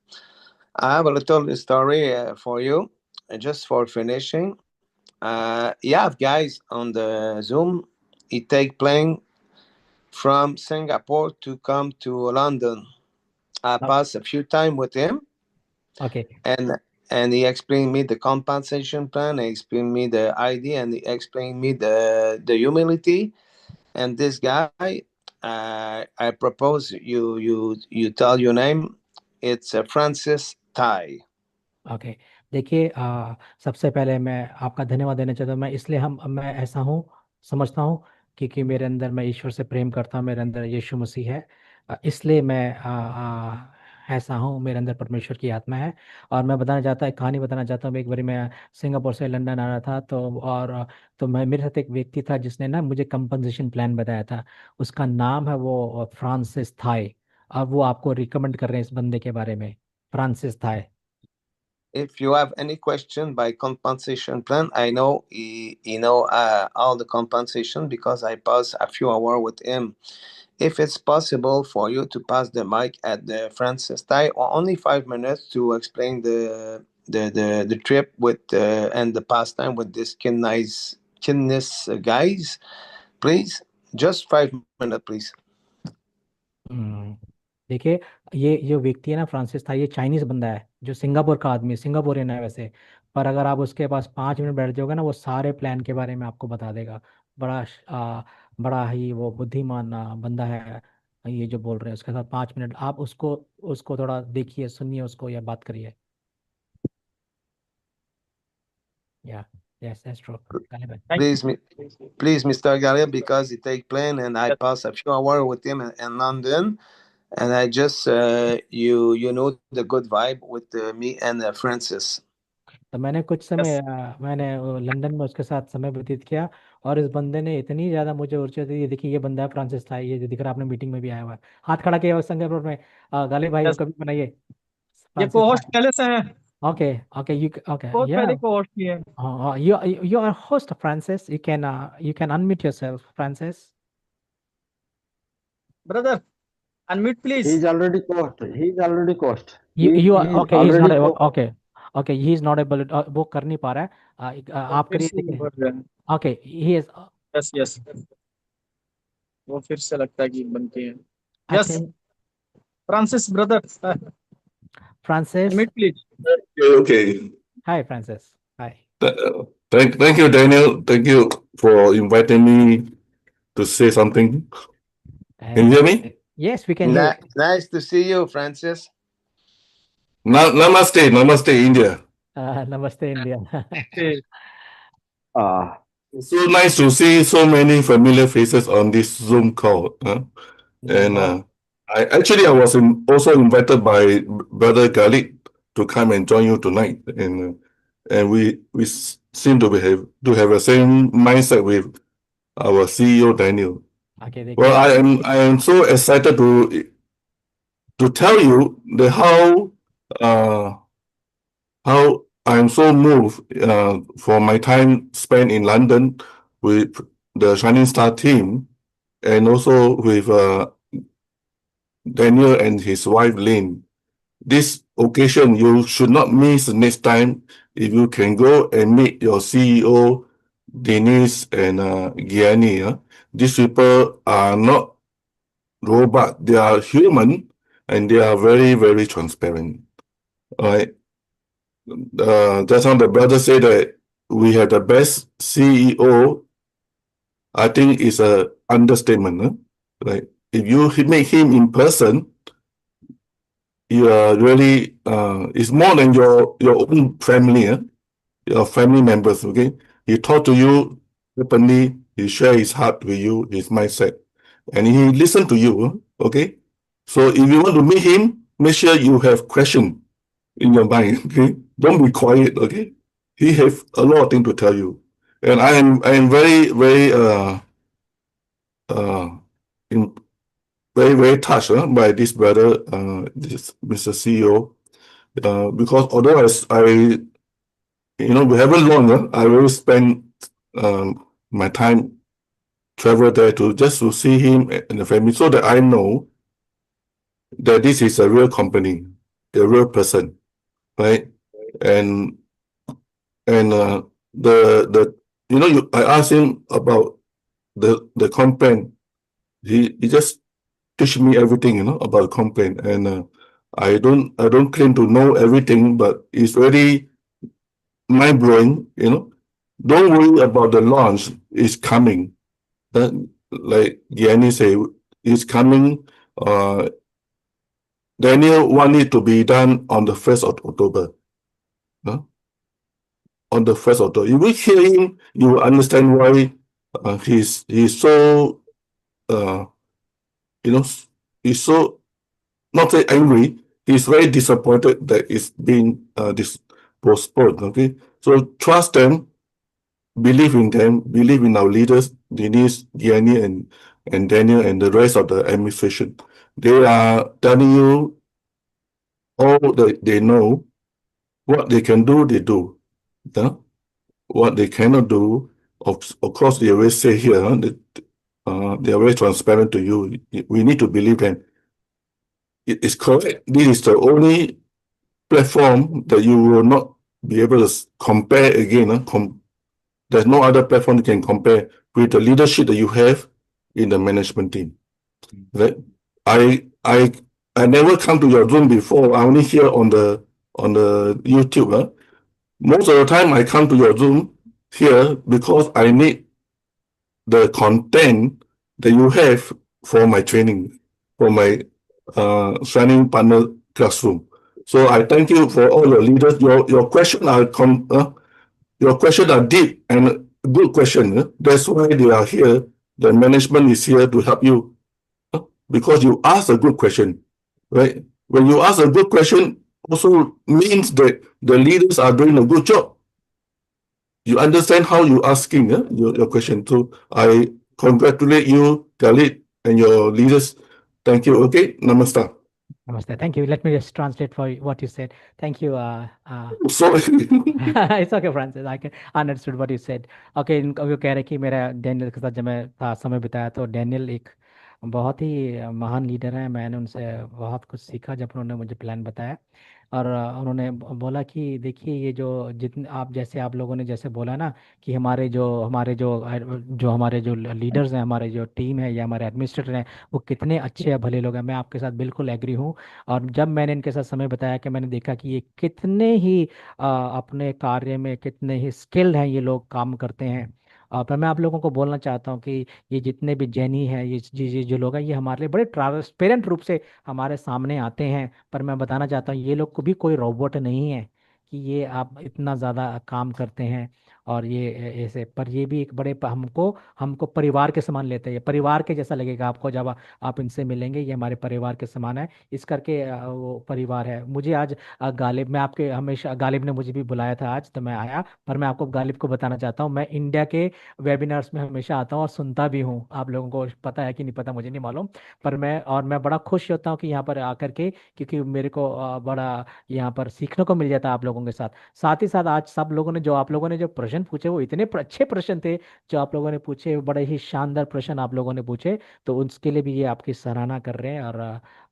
I have a little story for you, just for finishing. Yeah, guys, on the Zoom, it take plane from Singapore to come to London. I passed a few time with him, Okay. and he explained me the compensation plan. He explained me the ID, and he explained me the humility. And this guy, I propose you tell your name. It's Francis Tai. Okay, देखिए सबसे पहले मैं आपका धन्यवाद देना चाहता हूँ। मैं ऐसा हूँ, समझता हूँ क्योंकि मेरे अंदर, मैं ईश्वर से प्रेम करता हूँ, मेरे अंदर यीशु मसीह है, इसलिए मैं ऐसा हूँ, मेरे अंदर परमेश्वर की आत्मा है। और मैं एक कहानी बताना चाहता हूँ। एक बारी मैं सिंगापुर से लंदन आ रहा था, तो मैं, मेरे साथ एक व्यक्ति था जिसने ना मुझे कंपनसेशन प्लान बताया था। उसका नाम है वो फ्रांसिस थाई, और वो आपको रिकमेंड कर रहे हैं इस बंदे के बारे में, फ्रांसिस थाई। If you have any question by compensation plan, I know he know all the compensation because I passed a few hours with him. If it's possible for you to pass the mic at the Francis Tai, or only 5 minutes to explain the trip with and the pastime with this Kinnis guys, please, just 5 minutes, please. देखिए, ये जो व्यक्ति है ना, Francis था, ये Chinese बंदा है, जो सिंगापुर का आदमी, सिंगापुरियन है वैसे, पर अगर आप उसके पास 5 मिनट बैठ जाओगे ना, वो सारे प्लान के बारे में आपको बता देगा। बड़ा ही वो बुद्धिमान बंदा है। ये जो बोल रहे हैं, उसके साथ 5 मिनट आप उसको उसको थोड़ा देखिए, सुनिए उसको, या बात करिए। या yes, that's true. Please, Mr. Galea, because he take plane and I pass a few hours with him in London, and I just you know the good vibe with me and Francis. तो मैंने कुछ समय मैंने London में उसके साथ समय व्यतीत किया, और इस बंदे ने इतनी ज्यादा मुझे ऊर्जा दी। ये देखिए, ये बंदा है फ्रांसिस था, ये जो दिख रहा है, आपने मीटिंग में भी आया हुआ है, हाथ खड़ा किया हुआ है सिंगापुर में। गालिब भाई, Yes. कभी बनाइए ये फ्रांसिस को-होस्ट था। पहले से हैं, ओके ओके, यू ओके, बहुत या पहले को-होस्ट किए हैं। you are host, Francis. You can unmute yourself, Francis. Brother, unmute please. He is already coached. You are okay. He's not able. coached. Okay, he is not able to, वो कर नहीं पा रहा है। आप फिर करिए, से देखिए। बोल रहे हैं। Okay, he is yes yes, वो फिर से लगता है कि बनते हैं। I yes, think Francis brother, Francis. unmute please. Okay. Hi, Francis. Hi. Thank you, Daniel. Thank you for inviting me to say something. Can you hear me? Yes, we can hear you. Nice to see you, Francis. Namaste, India. Namaste, India. So nice to see so many familiar faces on this Zoom call. And I was also invited by Brother Galit to come and join you tonight. And we seem to have the same mindset with our CEO Daniel. Okay, Well, I am so excited to tell you how I am so moved for my time spent in London with the Shining Star team, and also with Daniel and his wife Lynn. This occasion you should not miss next time if you can go and meet your CEO Denise and Gianni. These people are not robot, they are human, and they are very, very transparent. All right. Just now the brother said that we have the best CEO. I think it's a understatement. Right? If you meet him in person, you are really it's more than your own family, your family members. Okay, he talk to you openly. He share his heart with you, his mindset, and he listen to you. Okay, so if you want to meet him, make sure you have question in your mind. Okay, don't be quiet. Okay, he have a lot of things to tell you, and I am very very uh in, very very touched by this brother, this Mr. CEO, because although I we haven't long, I will spend my time travel there to just to see him and the family, so that I know that this is a real company, a real person, right? And the I asked him about the complaint. He just teach me everything, about the complaint, and I don't claim to know everything, but it's very mind blowing. Don't worry about the launch. It's coming. Like Gianni say, it's coming. Daniel want it to be done on the 1st of October. On the 1st of October. If you hear him, you will understand why he's so he's so not say angry. He's very disappointed that it's being postponed. Okay, so trust them, believe in them, believe in our leaders, Denise, Gianni, and Daniel, and the rest of the administration. They are telling you all that they know. What they can do, they do. What they cannot do, of course, they always say here that they are very transparent to you. We need to believe them. It is correct. This is the only platform that you will not be able to compare again. There's no other platform you can compare with the leadership that you have in the management team. Right? I never come to your Zoom before. I only hear on the YouTube. Most of the time I come to your Zoom here because I need the content that you have for my training, for my training partner classroom. So I thank you for all your leaders. Your questions are deep and good question. That's why they are here. The management is here to help you, because you ask a good question, right? When you ask a good question, also means that the leaders are doing a good job. You understand how you asking your question. So I congratulate you, Khalid, and your leaders. Thank you. Okay, namaste. Namaste. Thank you. Let me just translate for what you said. Thank you. Sorry. It's okay, Francis. I understood what you said. Okay, वो कह रहे कि मेरा Daniel के साथ जब मैं समय बिताया तो डैनियल एक बहुत ही महान लीडर है। मैंने उनसे बहुत कुछ सीखा जब उन्होंने मुझे प्लान बताया। और उन्होंने बोला कि देखिए ये जो जितने आप लोगों ने जैसे बोला ना कि हमारे जो लीडर्स हैं, हमारे जो टीम है या हमारे एडमिनिस्ट्रेटर हैं, वो कितने अच्छे या भले लोग हैं। मैं आपके साथ बिल्कुल एग्री हूँ। और जब मैंने इनके साथ समय बताया कि मैंने देखा कि ये कितने ही अपने कार्य में कितने ही स्किल्ड हैं, ये लोग काम करते हैं। पर मैं आप लोगों को बोलना चाहता हूँ कि ये जितने भी जैनी हैं, ये जो लोग हैं, ये हमारे लिए बड़े ट्रांसपेरेंट रूप से हमारे सामने आते हैं। पर मैं बताना चाहता हूँ ये लोग को भी कोई रोबोट नहीं है कि ये आप इतना ज़्यादा काम करते हैं। और ये ऐसे पर ये भी एक बड़े हमको हमको परिवार के समान लेते हैं। ये परिवार के जैसा लगेगा आपको जब आप इनसे मिलेंगे। ये हमारे परिवार के समान है, इस करके वो परिवार है। मुझे आज गालिब मैं आपके हमेशा गालिब ने मुझे भी बुलाया था आज, तो मैं आया। पर मैं आपको गालिब को बताना चाहता हूँ, मैं इंडिया के वेबिनार्स में हमेशा आता हूँ और सुनता भी हूँ। आप लोगों को पता है कि नहीं पता मुझे नहीं मालूम। पर मैं बड़ा खुश होता हूँ कि यहाँ पर आकर के, क्योंकि मेरे को बड़ा यहाँ पर सीखने को मिल जाता है आप लोगों के साथ। साथ ही साथ आज आप लोगों ने जो प्रश्न पूछे वो इतने अच्छे प्रश्न थे जो आप लोगों ने पूछे, बड़े ही शानदार प्रश्न आप लोगों ने पूछे। तो उसके लिए भी ये आपकी सराहना कर रहे हैं और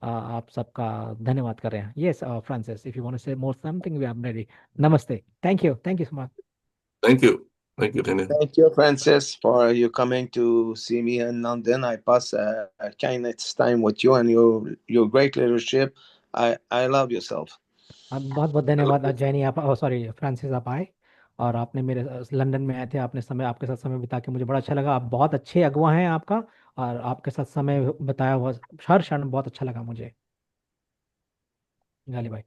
आप सबका धन्यवाद कर रहे हैं। Yes Francis, if you want to say more something we are ready. नमस्ते। Thank you so much. Thank you. Thank you, Daniel. Thank you, Francis, for you coming to see me in London. I pass a kind time with you and your great leadership. I love yourself. बहुत बहुत धन्यवाद जैनी, आप sorry Francis, आप आए और आपने मेरे London में आए थे। आपके साथ समय बिता के मुझे बड़ा अच्छा लगा। आप बहुत अच्छे अगुवा हैं आपका, और आपके साथ समय बताया हुआ हर क्षण बहुत अच्छा लगा मुझे। गाली भाई.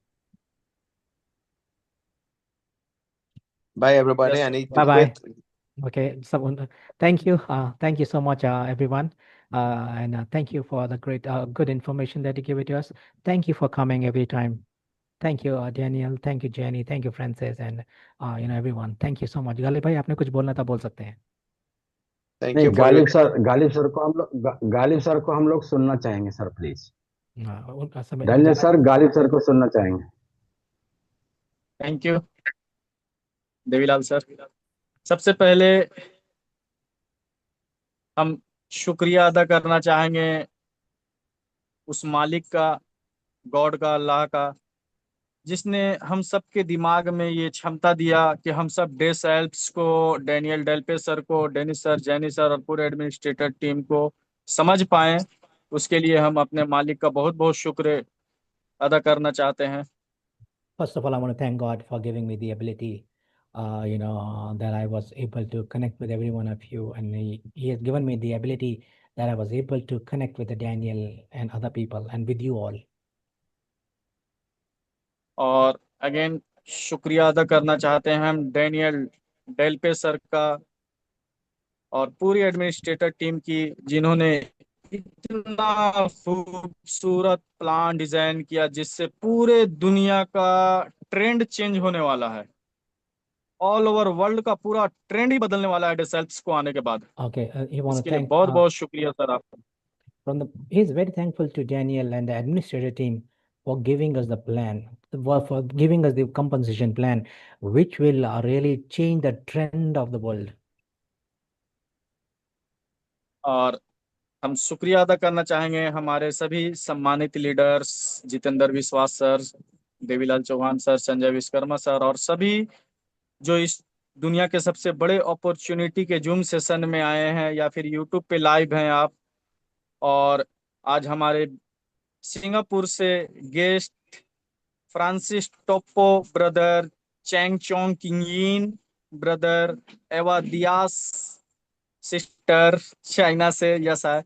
Bye, everybody. Yes, I sir. need to Bye bye. quit. Okay, someone, thank you. Thank you so much, everyone. And thank you for the great, good information that you give it to us. Thank you for coming every time. Thank you, Daniel. Thank you, Jenny. Thank you, Francis, and everyone. Thank you so much. Ghalib भाई, आपने कुछ बोलना था, बोल सकते हैं. Thank नहीं, you for your Ghalib sir को हम लोग सुनना चाहेंगे सर, प्लीज. उनका समय डैनियल सर, गालिब सर को सुनना चाहेंगे. Thank you Devilal sir. सबसे पहले हम शुक्रिया अदा करना चाहेंगे उस मालिक का, गॉड का, अल्लाह का, जिसने हम सब के दिमाग में ये क्षमता दिया कि हम सब डेस एल्प्स को, डैनियल डेल्पे सर को, डेनिस सर, जैनी सर और पूरे एडमिनिस्ट्रेटर टीम को समझ पाएं. उसके लिए हम अपने मालिक का बहुत बहुत शुक्र अदा करना चाहते हैं. First of all, I want to thank God for giving me the ability, that I was able to connect with every one of you, and He has given me the ability that I was able to connect with the Daniel and other people and with you all. और again शुक्रिया अदा करना चाहते हैं हम Daniel Delpe sir का और पूरी एडमिनिस्ट्रेटर टीम की, जिन्होंने इतना खूबसूरत प्लान डिजाइन किया जिससे पूरे दुनिया का ट्रेंड चेंज होने वाला है. ऑल ओवर वर्ल्ड का पूरा ट्रेंड ही बदलने वाला है डेसेल्प्स को आने के बाद. Okay, you want to इसके लिए thank बहुत बहुत शुक्रिया सर आपका. he's very thankful to Daniel and the administrative team for giving us the plan, for giving us the compensation plan, which will really change the trend of the world. और हम शुक्रिया अदा करना चाहेंगे हमारे सभी सम्मानित leaders, Jitendra Vishwas sir, Devilal Chauhan sir, Sanjay Vishwakarma sir और सभी जो इस दुनिया के सबसे बड़े अपॉर्चुनिटी के जूम सेशन में आए हैं या फिर यूट्यूब पे लाइव हैं आप. और आज हमारे सिंगापुर से guest Francis Toppo brother, Chang Chong Kingyin brother, Eva Dias sister China से, यस है.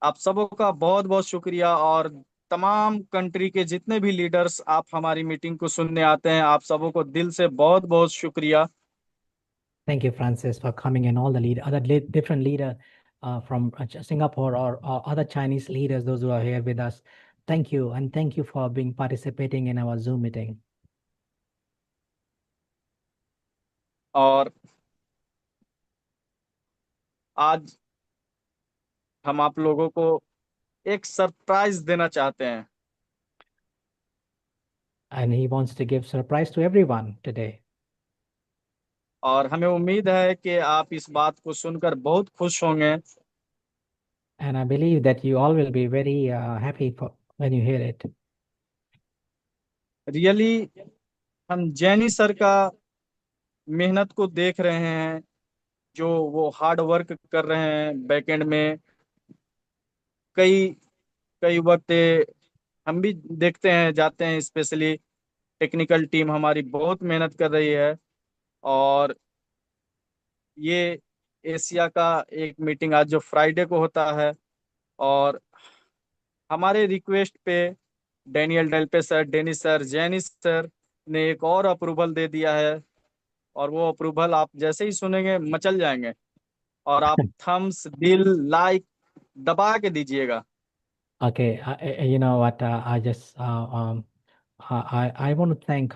आप सबों का बहुत बहुत शुक्रिया. और तमाम कंट्री के जितने भी लीडर्स आप हमारी मीटिंग को सुनने आते हैं, आप सबों को दिल से बहुत बहुत शुक्रिया. Thank you, Francis, for coming, and all the different leader from Singapore or other Chinese leaders, those who are here with us. Thank you, and thank you for being participating in our Zoom meeting. और आज हम आप लोगों को एक surprise देना चाहते हैं. And he wants to give surprise to everyone today. और हमें उम्मीद है कि आप इस बात को सुनकर बहुत खुश होंगे. And I believe that you all will be very happy when you hear it. Really हम जैनी सर का मेहनत को देख रहे हैं, जो वो हार्ड वर्क कर रहे हैं बैकएंड में. कई कई वक्त हम भी देखते हैं, जाते हैं, स्पेशली टेक्निकल टीम हमारी बहुत मेहनत कर रही है. और ये एशिया का एक मीटिंग आज जो फ्राइडे को होता है, और हमारे रिक्वेस्ट पे Daniel Delpe sir, Dennis sir, Janice sir ने एक और अप्रूवल दे दिया है. और वो अप्रूवल आप जैसे ही सुनेंगे मचल जाएंगे, और आप थम्स, दिल, लाइक दबा के दीजिएगा. Okay, you know what? I want to thank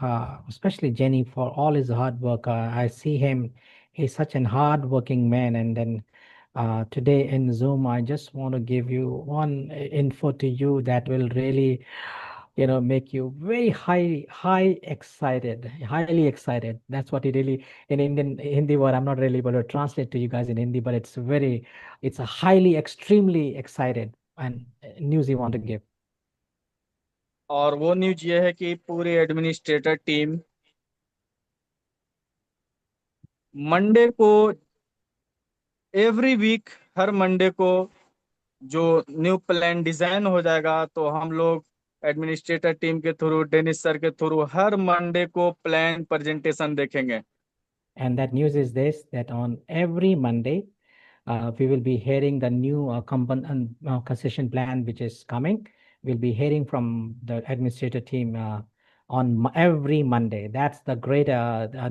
especially Jenny for all his hard work. I see him; he's such an hard-working man. And then today in Zoom, I just want to give you one info to you that will really, make you very highly excited. That's what it really in Indian Hindi word. I'm not really able to translate to you guys in Hindi, but it's a highly, extremely excited and news you want to give. और वो news ये है कि पूरी administrator team Monday को, every week, हर Monday को जो new plan design हो जाएगा, तो हम लोग एडमिनिस्ट्रेटर टीम के थ्रू, डेनिस सर के थ्रू हर मंडे को प्लान प्रेजेंटेशन देखेंगे. And that news is this, that on every Monday, we will be hearing the new concession plan which is coming. we'll be hearing from the administrative team on every Monday. That's the great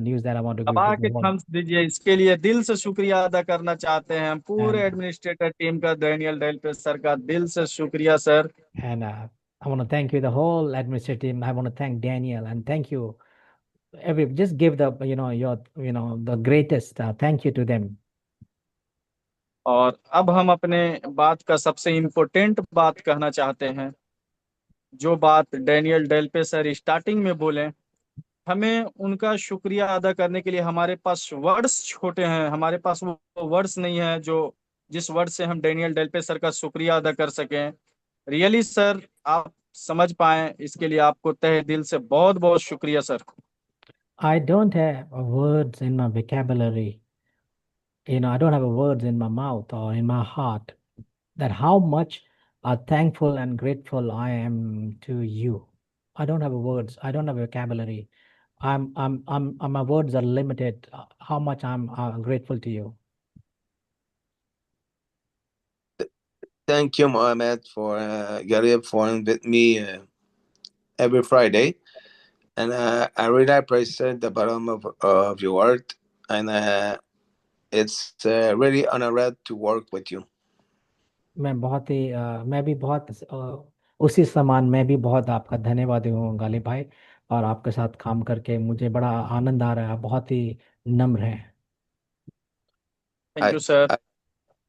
news that I want to give दबा to के the world. Thums दीजिए, इसके लिए दिल से शुक्रिया अदा करना चाहते हैं हम पूरे And- एडमिनिस्ट्रेटर टीम का, डैनियल डेल्पे सर का दिल से शुक्रिया sir. And I want to thank you, the whole administrative team. I want to thank Daniel and thank you. Just give the the greatest thank you to them. और अब हम अपने बात का सबसे इम्पोर्टेंट बात कहना चाहते हैं, जो बात डैनियल डेल्पे सर स्टार्टिंग में बोले। हमें उनका शुक्रिया अदा करने के लिए हमारे पास वर्ड्स छोटे हैं, हमारे पास वो वर्ड्स नहीं है जो जिस वर्ड से हम डैनियल डेल्पे सर का शुक्रिया अदा कर सकें। रियली सर, आप समझ पाए, इसके लिए आपको तहे दिल से बहुत बहुत शुक्रिया sir. I don't have words in my vocabulary. I don't have words in my mouth or in my heart that how much thankful and grateful I am to you. I don't have words. I don't have vocabulary. My words are limited. How much I'm grateful to you. Thank you, Mohammed, for Garib for with me every Friday, and I really appreciate the bottom of your heart, and it's really honored to work with you. मैं भी बहुत उसी समान मैं भी बहुत आपका धन्यवादी हूँ गालिब भाई, और आपके साथ काम करके मुझे बड़ा आनंद आ रहा है, बहुत ही नम्र है। Thank you sir.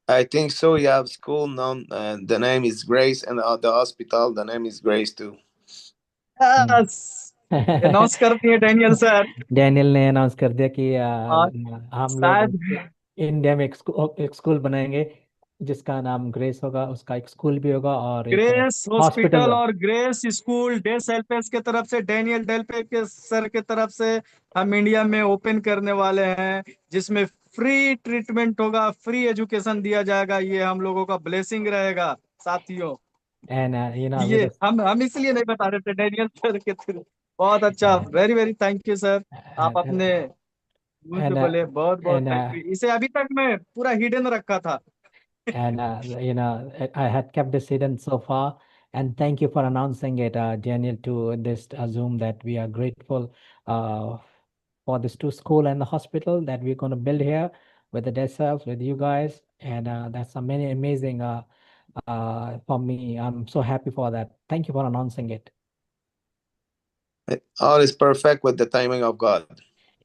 I think so. You have school now, and the name is Grace, and the hospital, the name is Grace too. Announce कर दिए डैनियल सर। डैनियल ने अनाउंस कर दिया कि हम लोग शायद इंडिया में एक स्कूल बनाएंगे जिसका नाम ग्रेस होगा, उसका एक स्कूल भी होगा और एक ग्रेस हॉस्पिटल हॉस्पिटल होगा। और ग्रेस स्कूल डेस एल्पेस के तरफ से, डैनियल डेल्पे के सर के तरफ से हम इंडिया में ओपन करने वाले हैं, जिसमें फ्री ट्रीटमेंट होगा, फ्री एजुकेशन दिया जाएगा। ये हम लोगों का ब्लेसिंग रहेगा साथियों। एंड ये हम इसलिए नहीं बता रहे थे डैनियल सर के थ्रू। बहुत अच्छा, very very thank you sir. आप अपने मुंह से बोले, बहुत बहुत थैंक यू। इसे अभी तक मैं पूरा हिडन रखा था। and I had kept this hidden so far, and thank you for announcing it, Daniel, to this Zoom, that we are grateful for this two school and the hospital that we're going to build here with the dead cells with you guys, and that's amazing for me. I'm so happy for that. Thank you for announcing it. All is perfect with the timing of God.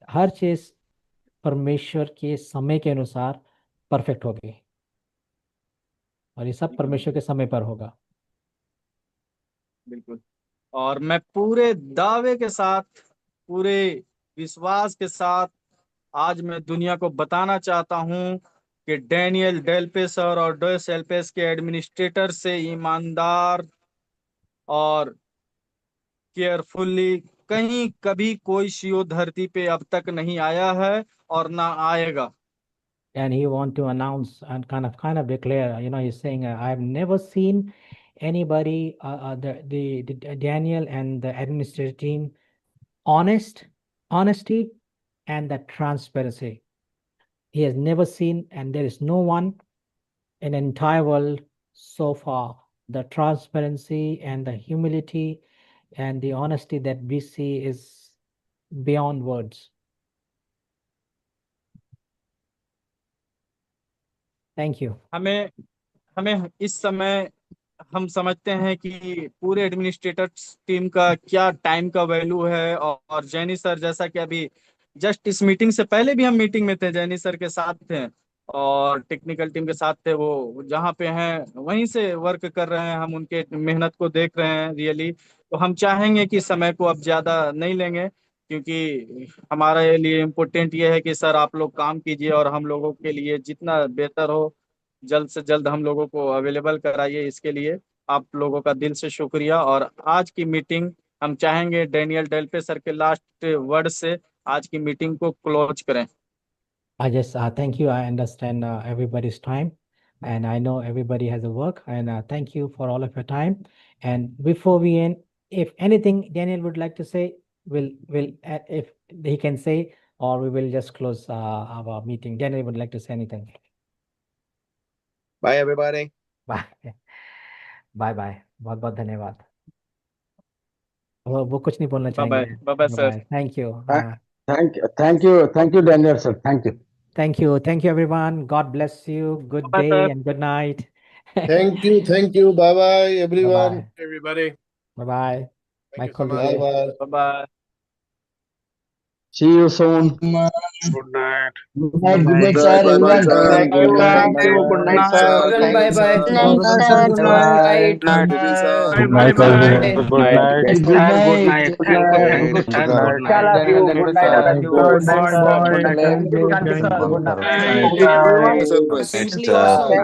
हर चीज परमेश्वर के समय के अनुसार perfect होगी, और ये सब परमेश्वर के समय पर होगा। बिल्कुल। और मैं पूरे दावे के साथ, पूरे विश्वास के साथ आज मैं दुनिया को बताना चाहता हूं कि डैनियल डेल्पे सर और डेस एल्पेस के एडमिनिस्ट्रेटर से ईमानदार और केयरफुली कहीं कभी कोई सीओ धरती पे अब तक नहीं आया है और ना आएगा। And he want to announce and kind of declare, he's saying, I've never seen anybody, the Daniel and the administrative team, honesty and the transparency. He has never seen, and there is no one in the entire world so far, the transparency and the humility and the honesty that we see is beyond words. Thank you. हमें इस समय हम समझते हैं कि पूरे administrator team का क्या टाइम का वैल्यू है। और जैनी सर, जैसा कि अभी जस्ट इस मीटिंग से पहले भी हम मीटिंग में थे, जैनी सर के साथ थे और टेक्निकल टीम के साथ थे, वो जहाँ पे हैं वहीं से वर्क कर रहे हैं, हम उनके मेहनत को देख रहे हैं रियली। तो हम चाहेंगे कि समय को अब ज्यादा नहीं लेंगे, क्योंकि हमारे लिए इम्पोर्टेंट ये है कि सर आप लोग काम कीजिए और हम लोगों के लिए जितना बेहतर हो जल्द से जल्द हम लोगों को अवेलेबल कराइए। इसके लिए आप लोगों का दिल से शुक्रिया। और आज की मीटिंग हम चाहेंगे डैनियल डेल्पे सर के लास्ट वर्ड से आज की मीटिंग को क्लोज करें। I just thank you. I understand everybody's time, and I know everybody has a work. And thank you for all of your time. And before we end, if anything Daniel would like to say, will if he can say, or we will just close our meeting. Daniel would like to say anything. Bye, everybody. Bye. Bye. Bye. बहुत बहुत धन्यवाद। वो कुछ नहीं बोलना bye bye, चाहेंगे। Bye bye sir. Thank you. हाँ, thank you Daniel sir, thank you. thank you everyone. God bless you. Good bye day sir. and good night. Thank you. Bye bye, everyone. Bye Everybody, bye. Bye. thank you so Michael much. Bye Vijay. bye. Bye bye. See you soon. Good night. Good night, Good night, sir, sir. everyone. Good night. Thank you, thank you. Good night, sir. Good Thank night, you. sir. Good night, sir. Good night. Bye. Good Good night. night. Good night. Good night. Good night. Good night. I love you. Good night. I love you. Good night, Good sir. night. Thank you. Good night. Good Thank you, night. everyone. Simply awesome.